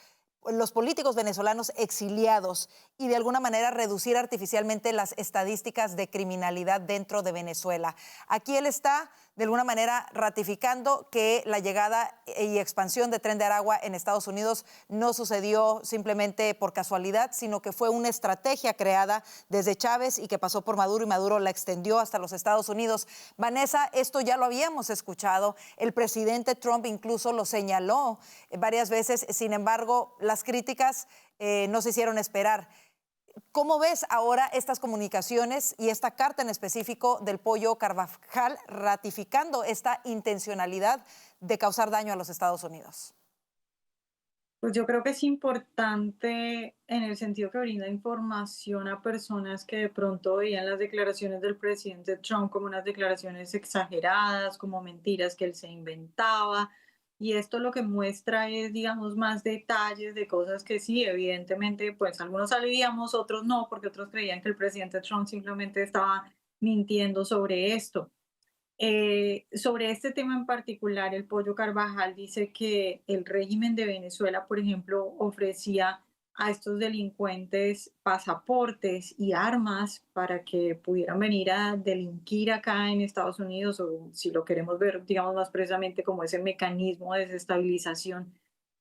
los políticos venezolanos exiliados, y de alguna manera reducir artificialmente las estadísticas de criminalidad dentro de Venezuela. Aquí él está de alguna manera ratificando que la llegada y expansión de Tren de Aragua en Estados Unidos no sucedió simplemente por casualidad, sino que fue una estrategia creada desde Chávez y que pasó por Maduro, y Maduro la extendió hasta los Estados Unidos. Vanessa, esto ya lo habíamos escuchado, el presidente Trump incluso lo señaló varias veces, sin embargo, las críticas no se hicieron esperar. ¿Cómo ves ahora estas comunicaciones y esta carta en específico del Pollo Carvajal ratificando esta intencionalidad de causar daño a los Estados Unidos? Pues yo creo que es importante en el sentido que brinda información a personas que de pronto veían las declaraciones del presidente Trump como unas declaraciones exageradas, como mentiras que él se inventaba. Y esto lo que muestra es, digamos, más detalles de cosas que sí, evidentemente, pues algunos sabíamos, otros no, porque otros creían que el presidente Trump simplemente estaba mintiendo sobre esto. Sobre este tema en particular, el Pollo Carvajal dice que el régimen de Venezuela, por ejemplo, ofrecía a estos delincuentes pasaportes y armas para que pudieran venir a delinquir acá en Estados Unidos, o si lo queremos ver, digamos, más precisamente como ese mecanismo de desestabilización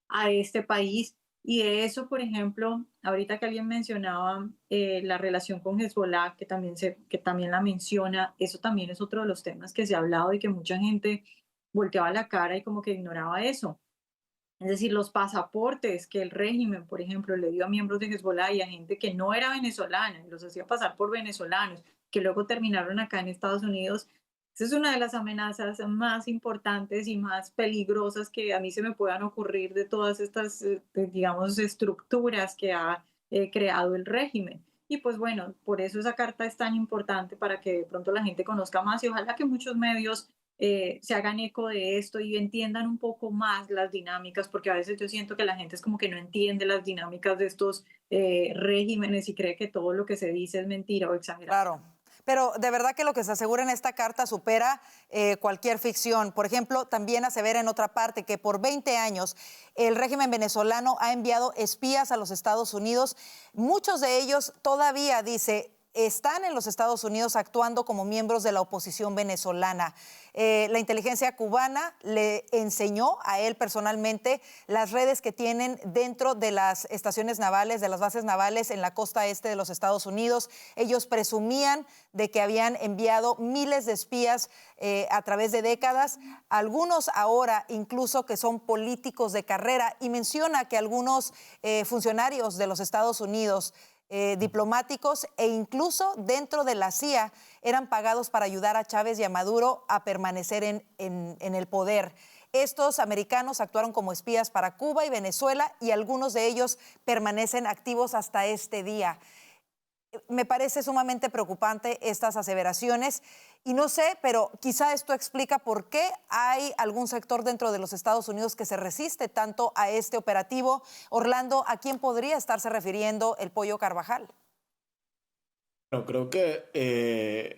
a este país. Y de eso, por ejemplo, ahorita que alguien mencionaba la relación con Hezbollah, que también la menciona, eso también es otro de los temas que se ha hablado y que mucha gente volteaba la cara y como que ignoraba eso. Es decir, los pasaportes que el régimen, por ejemplo, le dio a miembros de Hezbollah y a gente que no era venezolana, y los hacía pasar por venezolanos, que luego terminaron acá en Estados Unidos. Esa es una de las amenazas más importantes y más peligrosas que a mí se me puedan ocurrir de todas estas, digamos, estructuras que ha creado el régimen. Y pues bueno, por eso esa carta es tan importante para que de pronto la gente conozca más y ojalá que muchos medios se hagan eco de esto y entiendan un poco más las dinámicas, porque a veces yo siento que la gente es como que no entiende las dinámicas de estos regímenes y cree que todo lo que se dice es mentira o exagerado. Claro. Pero de verdad que lo que se asegura en esta carta supera cualquier ficción. Por ejemplo, también asevera en otra parte que por 20 años el régimen venezolano ha enviado espías a los Estados Unidos. Muchos de ellos todavía, dice, están en los Estados Unidos actuando como miembros de la oposición venezolana. La inteligencia cubana le enseñó a él personalmente las redes que tienen dentro de las estaciones navales, de las bases navales en la costa este de los Estados Unidos. Ellos presumían de que habían enviado miles de espías a través de décadas, algunos ahora incluso que son políticos de carrera, y menciona que algunos funcionarios de los Estados Unidos, diplomáticos e incluso dentro de la CIA eran pagados para ayudar a Chávez y a Maduro a permanecer en el poder. Estos americanos actuaron como espías para Cuba y Venezuela y algunos de ellos permanecen activos hasta este día. Me parece sumamente preocupante estas aseveraciones y no sé, pero quizá esto explica por qué hay algún sector dentro de los Estados Unidos que se resiste tanto a este operativo. Orlando, ¿a quién podría estarse refiriendo el Pollo Carvajal? Bueno, creo que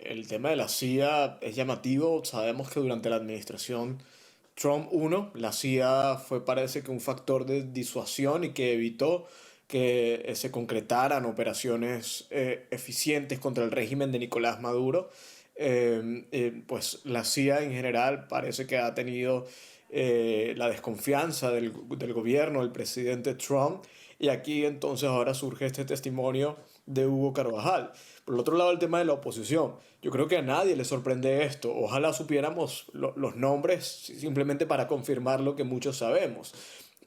el tema de la CIA es llamativo. Sabemos que durante la administración Trump 1, la CIA fue, parece que, un factor de disuasión y que evitó que se concretaran operaciones eficientes contra el régimen de Nicolás Maduro. Pues la CIA en general parece que ha tenido la desconfianza del gobierno del presidente Trump, y aquí entonces ahora surge este testimonio de Hugo Carvajal. Por el otro lado, el tema de la oposición. Yo creo que a nadie le sorprende esto. Ojalá supiéramos los nombres simplemente para confirmar lo que muchos sabemos.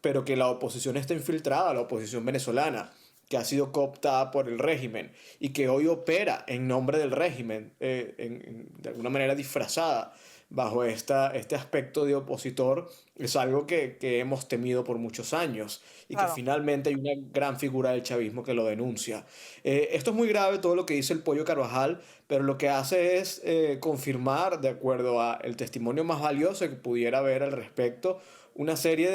Pero que la oposición está infiltrada, la oposición venezolana, que ha sido cooptada por el régimen y que hoy opera en nombre del régimen, de alguna manera disfrazada bajo este aspecto de opositor, es algo que hemos temido por muchos años y claro, que finalmente hay una gran figura del chavismo que lo denuncia. Esto es muy grave, todo lo que dice el Pollo Carvajal, pero lo que hace es confirmar, de acuerdo al testimonio más valioso que pudiera haber al respecto, una serie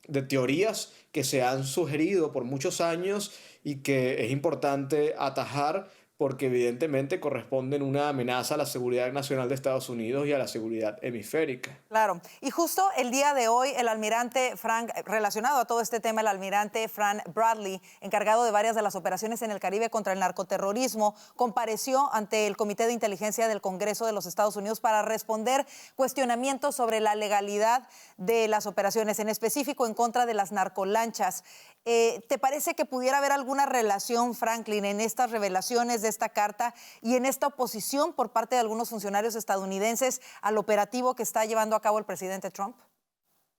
de teorías que se han sugerido por muchos años y que es importante atajar porque evidentemente corresponden una amenaza a la seguridad nacional de Estados Unidos y a la seguridad hemisférica. Claro, y justo el día de hoy el almirante Frank, relacionado a todo este tema, el almirante Frank Bradley, encargado de varias de las operaciones en el Caribe contra el narcoterrorismo, compareció ante el Comité de Inteligencia del Congreso de los Estados Unidos para responder cuestionamientos sobre la legalidad de las operaciones, en específico en contra de las narcolanchas. ¿Te parece que pudiera haber alguna relación, Franklin, en estas revelaciones de esta carta y en esta oposición por parte de algunos funcionarios estadounidenses al operativo que está llevando a cabo el presidente Trump?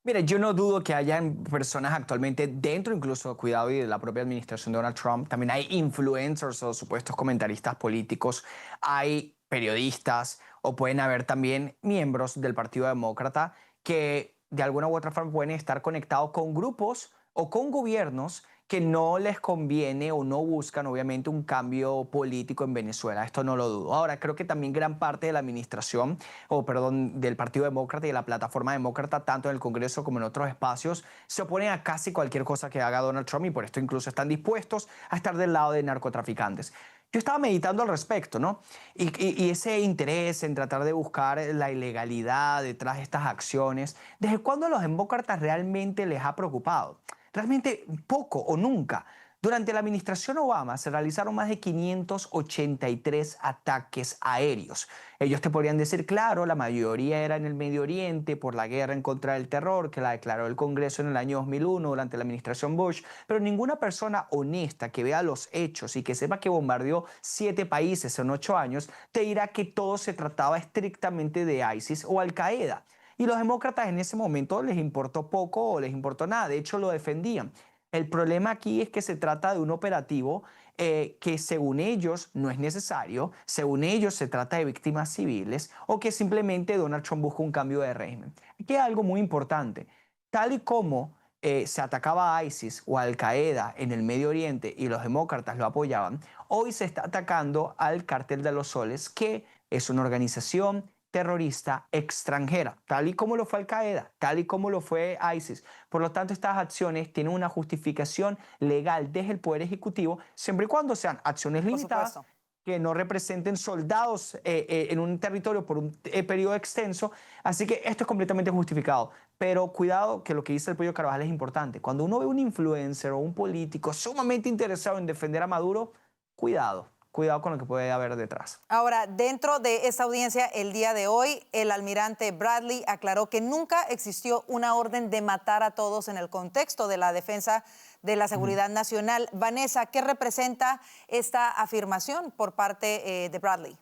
Mira, yo no dudo que hayan personas actualmente dentro, incluso, cuidado, y de la propia administración de Donald Trump. También hay influencers o supuestos comentaristas políticos, hay periodistas o pueden haber también miembros del Partido Demócrata que de alguna u otra forma pueden estar conectados con grupos o con gobiernos que no les conviene o no buscan, obviamente, un cambio político en Venezuela. Esto no lo dudo. Ahora, creo que también gran parte de la administración, del Partido Demócrata y de la plataforma demócrata, tanto en el Congreso como en otros espacios, se oponen a casi cualquier cosa que haga Donald Trump y por esto incluso están dispuestos a estar del lado de narcotraficantes. Yo estaba meditando al respecto, ¿no? Y ese interés en tratar de buscar la ilegalidad detrás de estas acciones, ¿desde cuándo a los demócratas realmente les ha preocupado? Realmente poco o nunca. Durante la administración Obama se realizaron más de 583 ataques aéreos. Ellos te podrían decir, claro, la mayoría era en el Medio Oriente por la guerra en contra del terror que la declaró el Congreso en el año 2001 durante la administración Bush, pero ninguna persona honesta que vea los hechos y que sepa que bombardeó 7 países en 8 años te dirá que todo se trataba estrictamente de ISIS o Al Qaeda. Y los demócratas en ese momento les importó poco o les importó nada, de hecho lo defendían. El problema aquí es que se trata de un operativo que según ellos no es necesario, según ellos se trata de víctimas civiles o que simplemente Donald Trump busca un cambio de régimen. Aquí hay algo muy importante. Tal y como se atacaba a ISIS o a Al Qaeda en el Medio Oriente y los demócratas lo apoyaban, hoy se está atacando al Cártel de los Soles, que es una organización terrorista extranjera, tal y como lo fue Al Qaeda, tal y como lo fue ISIS. Por lo tanto, estas acciones tienen una justificación legal desde el Poder Ejecutivo, siempre y cuando sean acciones limitadas, que no representen soldados en un territorio por un periodo extenso. Así que esto es completamente justificado. Pero cuidado, que lo que dice el Pollo Carvajal es importante. Cuando uno ve un influencer o un político sumamente interesado en defender a Maduro, cuidado con lo que puede haber detrás. Ahora, dentro de esta audiencia, el día de hoy, el almirante Bradley aclaró que nunca existió una orden de matar a todos en el contexto de la defensa de la seguridad nacional. Vanessa, ¿qué representa esta afirmación por parte de Bradley?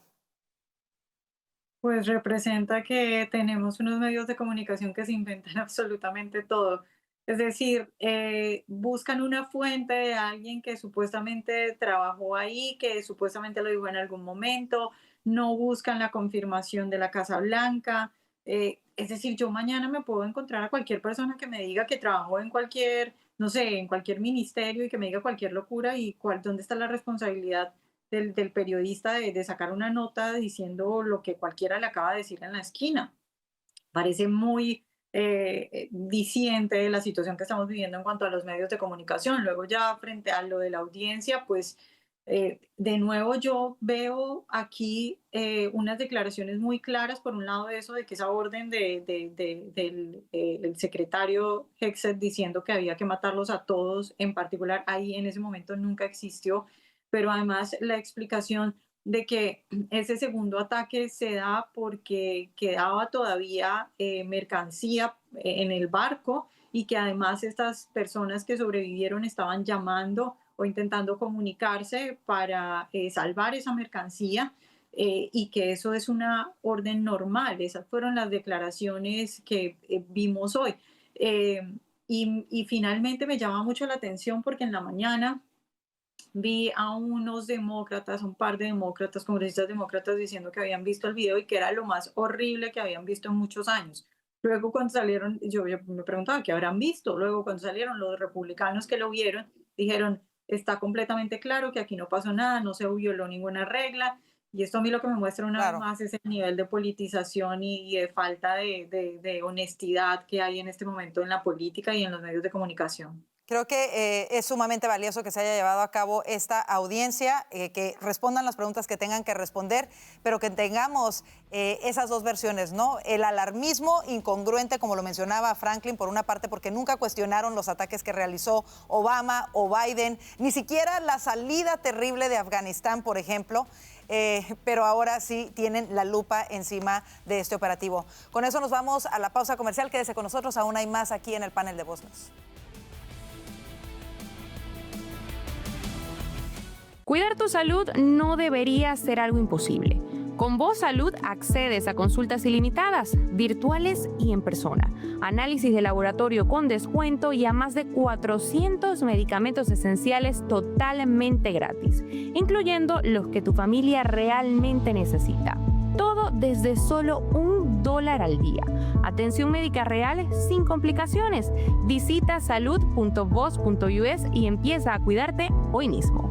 Pues representa que tenemos unos medios de comunicación que se inventan absolutamente todo. Es decir, buscan una fuente de alguien que supuestamente trabajó ahí, que supuestamente lo dijo en algún momento, no buscan la confirmación de la Casa Blanca. Es decir, yo mañana me puedo encontrar a cualquier persona que me diga que trabajó en cualquier, no sé, en cualquier ministerio y que me diga cualquier locura y dónde está la responsabilidad del periodista de sacar una nota diciendo lo que cualquiera le acaba de decir en la esquina. Parece muy diciente de la situación que estamos viviendo en cuanto a los medios de comunicación. Luego ya frente a lo de la audiencia, pues de nuevo yo veo aquí unas declaraciones muy claras, por un lado de eso, de que esa orden del secretario Hegseth diciendo que había que matarlos a todos, en particular ahí en ese momento nunca existió, pero además la explicación de que ese segundo ataque se da porque quedaba todavía mercancía en el barco y que además estas personas que sobrevivieron estaban llamando o intentando comunicarse para salvar esa mercancía y que eso es una orden normal. Esas fueron las declaraciones que vimos hoy. Y finalmente me llama mucho la atención porque en la mañana vi a unos demócratas, un par de demócratas, congresistas demócratas, diciendo que habían visto el video y que era lo más horrible que habían visto en muchos años. Luego cuando salieron, yo me preguntaba qué habrán visto. Luego cuando salieron los republicanos que lo vieron, dijeron, está completamente claro que aquí no pasó nada, no se violó ninguna regla. Y esto a mí lo que me muestra una vez más es el nivel de politización y de falta de honestidad que hay en este momento en la política y en los medios de comunicación. Creo que es sumamente valioso que se haya llevado a cabo esta audiencia, que respondan las preguntas que tengan que responder, pero que tengamos esas dos versiones, ¿no? El alarmismo incongruente, como lo mencionaba Franklin, por una parte, porque nunca cuestionaron los ataques que realizó Obama o Biden, ni siquiera la salida terrible de Afganistán, por ejemplo, pero ahora sí tienen la lupa encima de este operativo. Con eso nos vamos a la pausa comercial. Quédese con nosotros, aún hay más aquí en el panel de Voz News. Cuidar tu salud no debería ser algo imposible. Con Voz Salud accedes a consultas ilimitadas, virtuales y en persona, análisis de laboratorio con descuento y a más de 400 medicamentos esenciales totalmente gratis, incluyendo los que tu familia realmente necesita. Todo desde solo $1 al día. Atención médica real sin complicaciones. Visita salud.voz.us y empieza a cuidarte hoy mismo.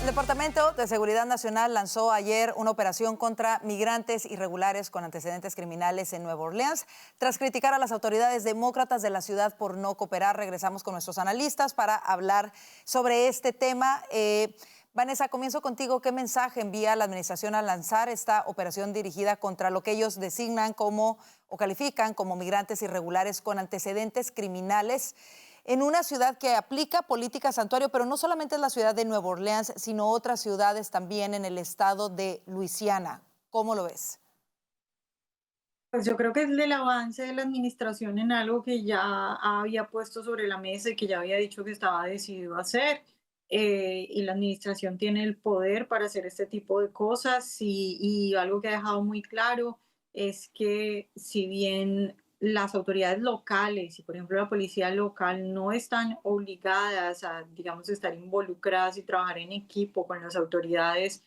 El Departamento de Seguridad Nacional lanzó ayer una operación contra migrantes irregulares con antecedentes criminales en Nueva Orleans. Tras criticar a las autoridades demócratas de la ciudad por no cooperar, regresamos con nuestros analistas para hablar sobre este tema. Vanessa, comienzo contigo. ¿Qué mensaje envía la administración al lanzar esta operación dirigida contra lo que ellos designan como o califican como migrantes irregulares con antecedentes criminales en una ciudad que aplica política santuario, pero no solamente es la ciudad de Nueva Orleans, sino otras ciudades también en el estado de Luisiana? ¿Cómo lo ves? Pues yo creo que es el avance de la administración en algo que ya había puesto sobre la mesa y que ya había dicho que estaba decidido a hacer. y la administración tiene el poder para hacer este tipo de cosas y algo que ha dejado muy claro es que si bien las autoridades locales y por ejemplo la policía local no están obligadas a, digamos, estar involucradas y trabajar en equipo con las autoridades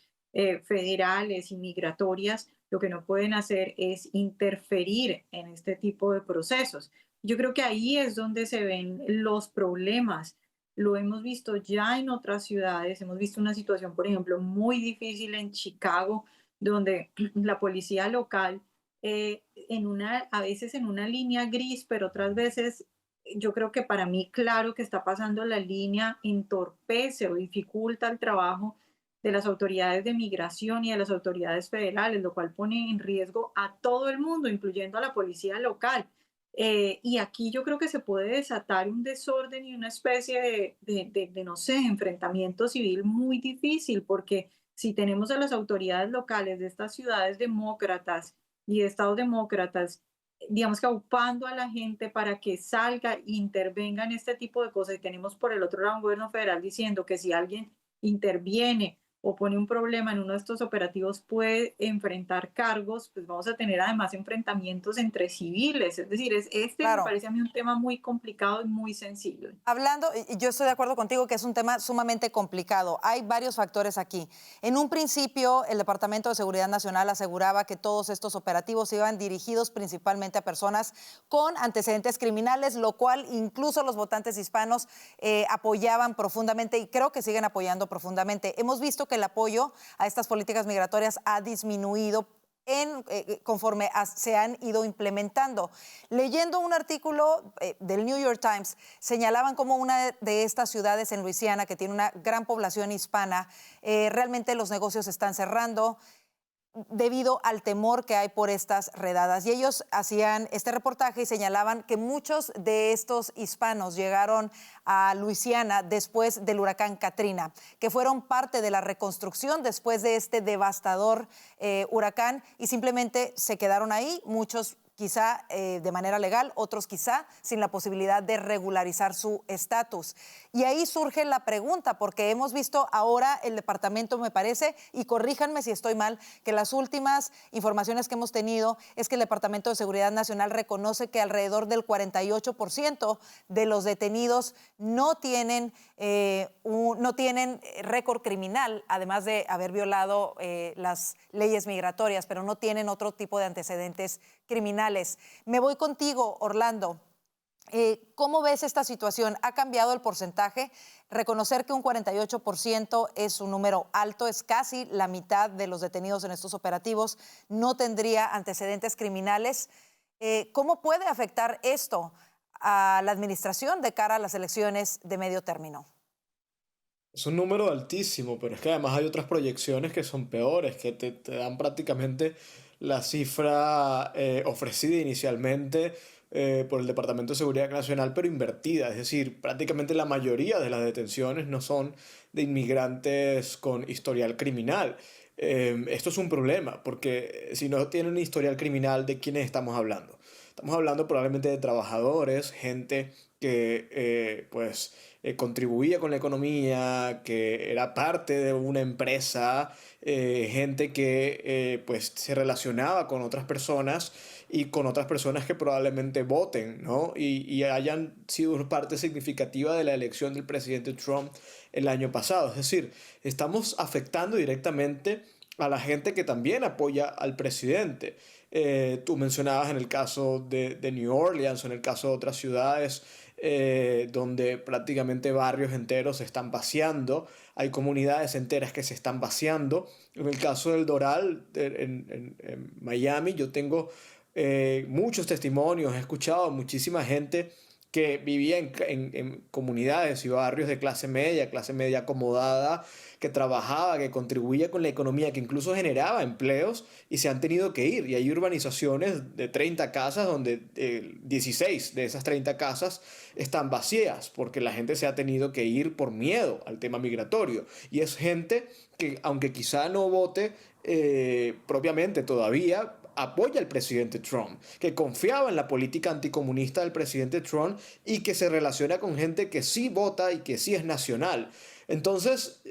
federales y migratorias, lo que no pueden hacer es interferir en este tipo de procesos. Yo creo que ahí es donde se ven los problemas. Lo hemos visto ya en otras ciudades, hemos visto una situación, por ejemplo, muy difícil en Chicago, donde la policía local, a veces en una línea gris, pero otras veces yo creo que para mí claro que está pasando la línea, entorpece o dificulta el trabajo de las autoridades de migración y de las autoridades federales, lo cual pone en riesgo a todo el mundo, incluyendo a la policía local. Y aquí yo creo que se puede desatar un desorden y una especie de, no sé, enfrentamiento civil muy difícil, porque si tenemos a las autoridades locales de estas ciudades demócratas y de estados demócratas, digamos que aupando a la gente para que salga e intervenga en este tipo de cosas, y tenemos por el otro lado un gobierno federal diciendo que si alguien interviene o pone un problema en uno de estos operativos puede enfrentar cargos, pues vamos a tener además enfrentamientos entre civiles. Es decir, me parece a mí un tema muy complicado y muy sensible. Hablando, y yo estoy de acuerdo contigo que es un tema sumamente complicado. Hay varios factores aquí. En un principio, el Departamento de Seguridad Nacional aseguraba que todos estos operativos iban dirigidos principalmente a personas con antecedentes criminales, lo cual incluso los votantes hispanos apoyaban profundamente y creo que siguen apoyando profundamente. Hemos visto que el apoyo a estas políticas migratorias ha disminuido conforme se han ido implementando. Leyendo un artículo del New York Times, señalaban cómo una de estas ciudades en Luisiana, que tiene una gran población hispana, realmente los negocios están cerrando debido al temor que hay por estas redadas. Y ellos hacían este reportaje y señalaban que muchos de estos hispanos llegaron a Luisiana después del huracán Katrina, que fueron parte de la reconstrucción después de este devastador huracán y simplemente se quedaron ahí, muchos quizá de manera legal, otros quizá sin la posibilidad de regularizar su estatus. Y ahí surge la pregunta, porque hemos visto ahora el departamento, me parece, y corríjanme si estoy mal, que las últimas informaciones que hemos tenido es que el Departamento de Seguridad Nacional reconoce que alrededor del 48% de los detenidos no tienen récord criminal, además de haber violado las leyes migratorias, pero no tienen otro tipo de antecedentes criminales. Me voy contigo, Orlando. ¿Cómo ves esta situación? ¿Ha cambiado el porcentaje? Reconocer que un 48% es un número alto, es casi la mitad de los detenidos en estos operativos, no tendría antecedentes criminales. ¿Cómo puede afectar esto a la administración de cara a las elecciones de medio término? Es un número altísimo, pero es que además hay otras proyecciones que son peores, que te dan prácticamente la cifra ofrecida inicialmente por el Departamento de Seguridad Nacional, pero invertida. Es decir, prácticamente la mayoría de las detenciones no son de inmigrantes con historial criminal. Esto es un problema, porque si no tienen historial criminal, ¿de quiénes estamos hablando? Estamos hablando probablemente de trabajadores, gente que contribuía con la economía, que era parte de una empresa, gente que se relacionaba con otras personas y con otras personas que probablemente voten, ¿no? Y hayan sido una parte significativa de la elección del presidente Trump el año pasado. Es decir, estamos afectando directamente a la gente que también apoya al presidente. Tú mencionabas en el caso de New Orleans o en el caso de otras ciudades donde prácticamente barrios enteros se están vaciando, hay comunidades enteras que se están vaciando. En el caso del Doral, en Miami, yo tengo muchos testimonios, he escuchado a muchísima gente que vivía en comunidades y barrios de clase media acomodada, que trabajaba, que contribuía con la economía, que incluso generaba empleos y se han tenido que ir. Y hay urbanizaciones de 30 casas donde 16 de esas 30 casas están vacías porque la gente se ha tenido que ir por miedo al tema migratorio. Y es gente que, aunque quizá no vote propiamente todavía, apoya al presidente Trump, que confiaba en la política anticomunista del presidente Trump y que se relaciona con gente que sí vota y que sí es nacional. Entonces,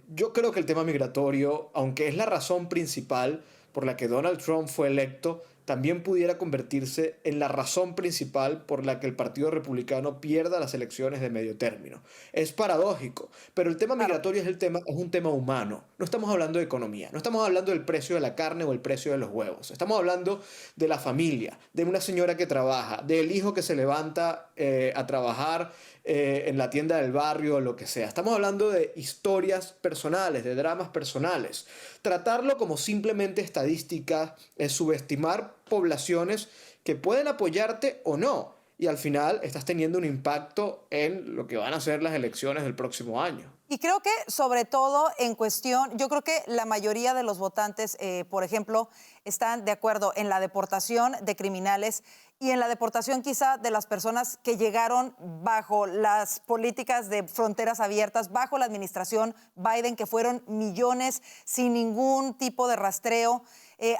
yo creo que el tema migratorio, aunque es la razón principal por la que Donald Trump fue electo, también pudiera convertirse en la razón principal por la que el Partido Republicano pierda las elecciones de medio término. Es paradójico, pero el tema migratorio es un tema humano. No estamos hablando de economía, no estamos hablando del precio de la carne o el precio de los huevos. Estamos hablando de la familia, de una señora que trabaja, del hijo que se levanta a trabajar en la tienda del barrio o lo que sea. Estamos hablando de historias personales, de dramas personales. Tratarlo como simplemente estadística es subestimar poblaciones que pueden apoyarte o no. Y al final estás teniendo un impacto en lo que van a ser las elecciones del próximo año. Y creo que sobre todo en cuestión, yo creo que la mayoría de los votantes, por ejemplo, están de acuerdo en la deportación de criminales y en la deportación quizá de las personas que llegaron bajo las políticas de fronteras abiertas, bajo la administración Biden, que fueron millones sin ningún tipo de rastreo,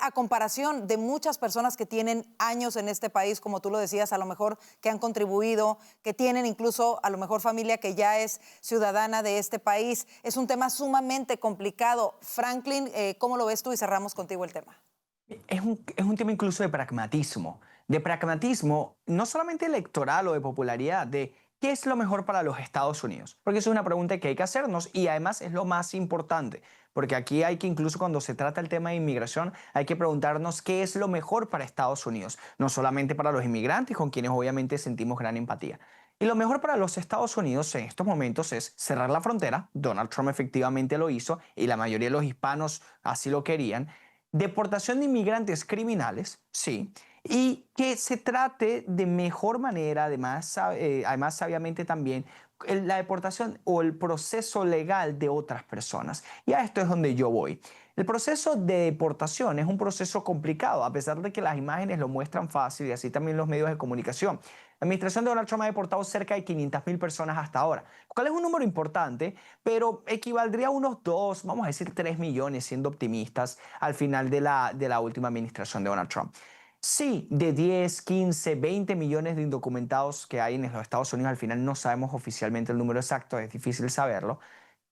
a comparación de muchas personas que tienen años en este país, como tú lo decías, a lo mejor que han contribuido, que tienen incluso a lo mejor familia que ya es ciudadana de este país. Es un tema sumamente complicado. Franklin, ¿cómo lo ves tú? Y cerramos contigo el tema. Es un tema incluso de pragmatismo no solamente electoral o de popularidad, de qué es lo mejor para los Estados Unidos. Porque eso es una pregunta que hay que hacernos y además es lo más importante. Porque aquí hay que, incluso cuando se trata el tema de inmigración, hay que preguntarnos qué es lo mejor para Estados Unidos. No solamente para los inmigrantes, con quienes obviamente sentimos gran empatía. Y lo mejor para los Estados Unidos en estos momentos es cerrar la frontera. Donald Trump efectivamente lo hizo y la mayoría de los hispanos así lo querían. Deportación de inmigrantes criminales, sí. Y que se trate de mejor manera, además sabiamente también, la deportación o el proceso legal de otras personas. Y a esto es donde yo voy. El proceso de deportación es un proceso complicado, a pesar de que las imágenes lo muestran fácil y así también los medios de comunicación. La administración de Donald Trump ha deportado cerca de 500,000 personas hasta ahora, lo cual es un número importante, pero equivaldría a unos 2, vamos a decir 3 millones, siendo optimistas, al final de la última administración de Donald Trump. Sí, de 10, 15, 20 millones de indocumentados que hay en los Estados Unidos, al final no sabemos oficialmente el número exacto, es difícil saberlo.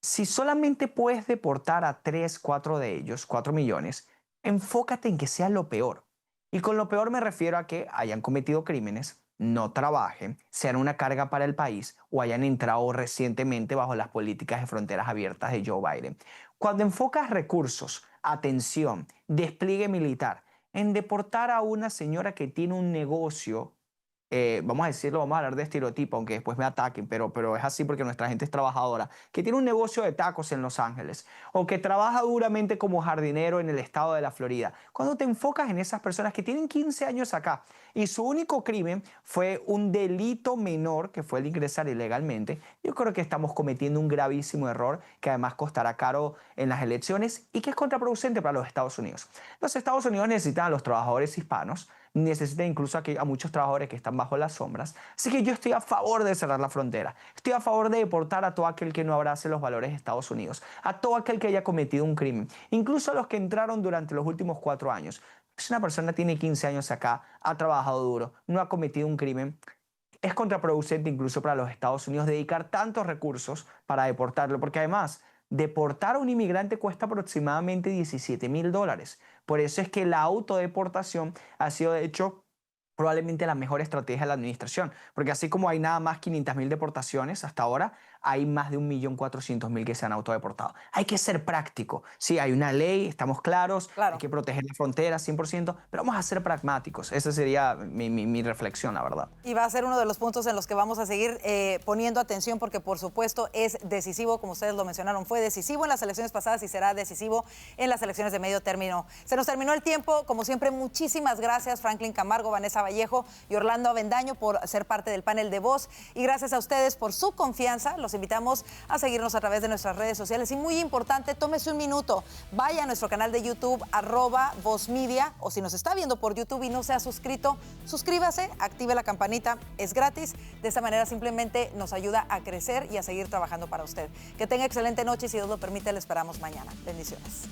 Si solamente puedes deportar a 3, 4 de ellos, 4 millones, enfócate en que sea lo peor. Y con lo peor me refiero a que hayan cometido crímenes, no trabajen, sean una carga para el país o hayan entrado recientemente bajo las políticas de fronteras abiertas de Joe Biden. Cuando enfocas recursos, atención, despliegue militar, en deportar a una señora que tiene un negocio, vamos a decirlo, vamos a hablar de estereotipo, aunque después me ataquen, pero es así porque nuestra gente es trabajadora, que tiene un negocio de tacos en Los Ángeles, o que trabaja duramente como jardinero en el estado de la Florida. Cuando te enfocas en esas personas que tienen 15 años acá y su único crimen fue un delito menor, que fue el ingresar ilegalmente, yo creo que estamos cometiendo un gravísimo error que además costará caro en las elecciones y que es contraproducente para los Estados Unidos. Los Estados Unidos necesitan a los trabajadores hispanos, necesita incluso a muchos trabajadores que están bajo las sombras. Así que yo estoy a favor de cerrar la frontera. Estoy a favor de deportar a todo aquel que no abrace los valores de Estados Unidos, a todo aquel que haya cometido un crimen, incluso a los que entraron durante los últimos 4 años. Si una persona tiene 15 años acá, ha trabajado duro, no ha cometido un crimen, es contraproducente incluso para los Estados Unidos dedicar tantos recursos para deportarlo, porque además deportar a un inmigrante cuesta aproximadamente $17,000. Por eso es que la autodeportación ha sido, de hecho, probablemente la mejor estrategia de la administración, porque así como hay nada más 500,000 deportaciones hasta ahora, hay más de 1.400.000 que se han autodeportado. Hay que ser práctico. Sí, hay una ley, estamos claros, hay que proteger la frontera 100%, pero vamos a ser pragmáticos. Esa sería mi reflexión, la verdad. Y va a ser uno de los puntos en los que vamos a seguir poniendo atención, porque por supuesto es decisivo, como ustedes lo mencionaron, fue decisivo en las elecciones pasadas y será decisivo en las elecciones de medio término. Se nos terminó el tiempo. Como siempre, muchísimas gracias Franklin Camargo, Vanessa Vallejo y Orlando Avendaño por ser parte del panel de voz. Y gracias a ustedes por su confianza. Los invitamos a seguirnos a través de nuestras redes sociales. Y muy importante, tómese un minuto, vaya a nuestro canal de YouTube, @VozMedia, o si nos está viendo por YouTube y no se ha suscrito, suscríbase, active la campanita, es gratis. De esta manera simplemente nos ayuda a crecer y a seguir trabajando para usted. Que tenga excelente noche y si Dios lo permite, le esperamos mañana. Bendiciones.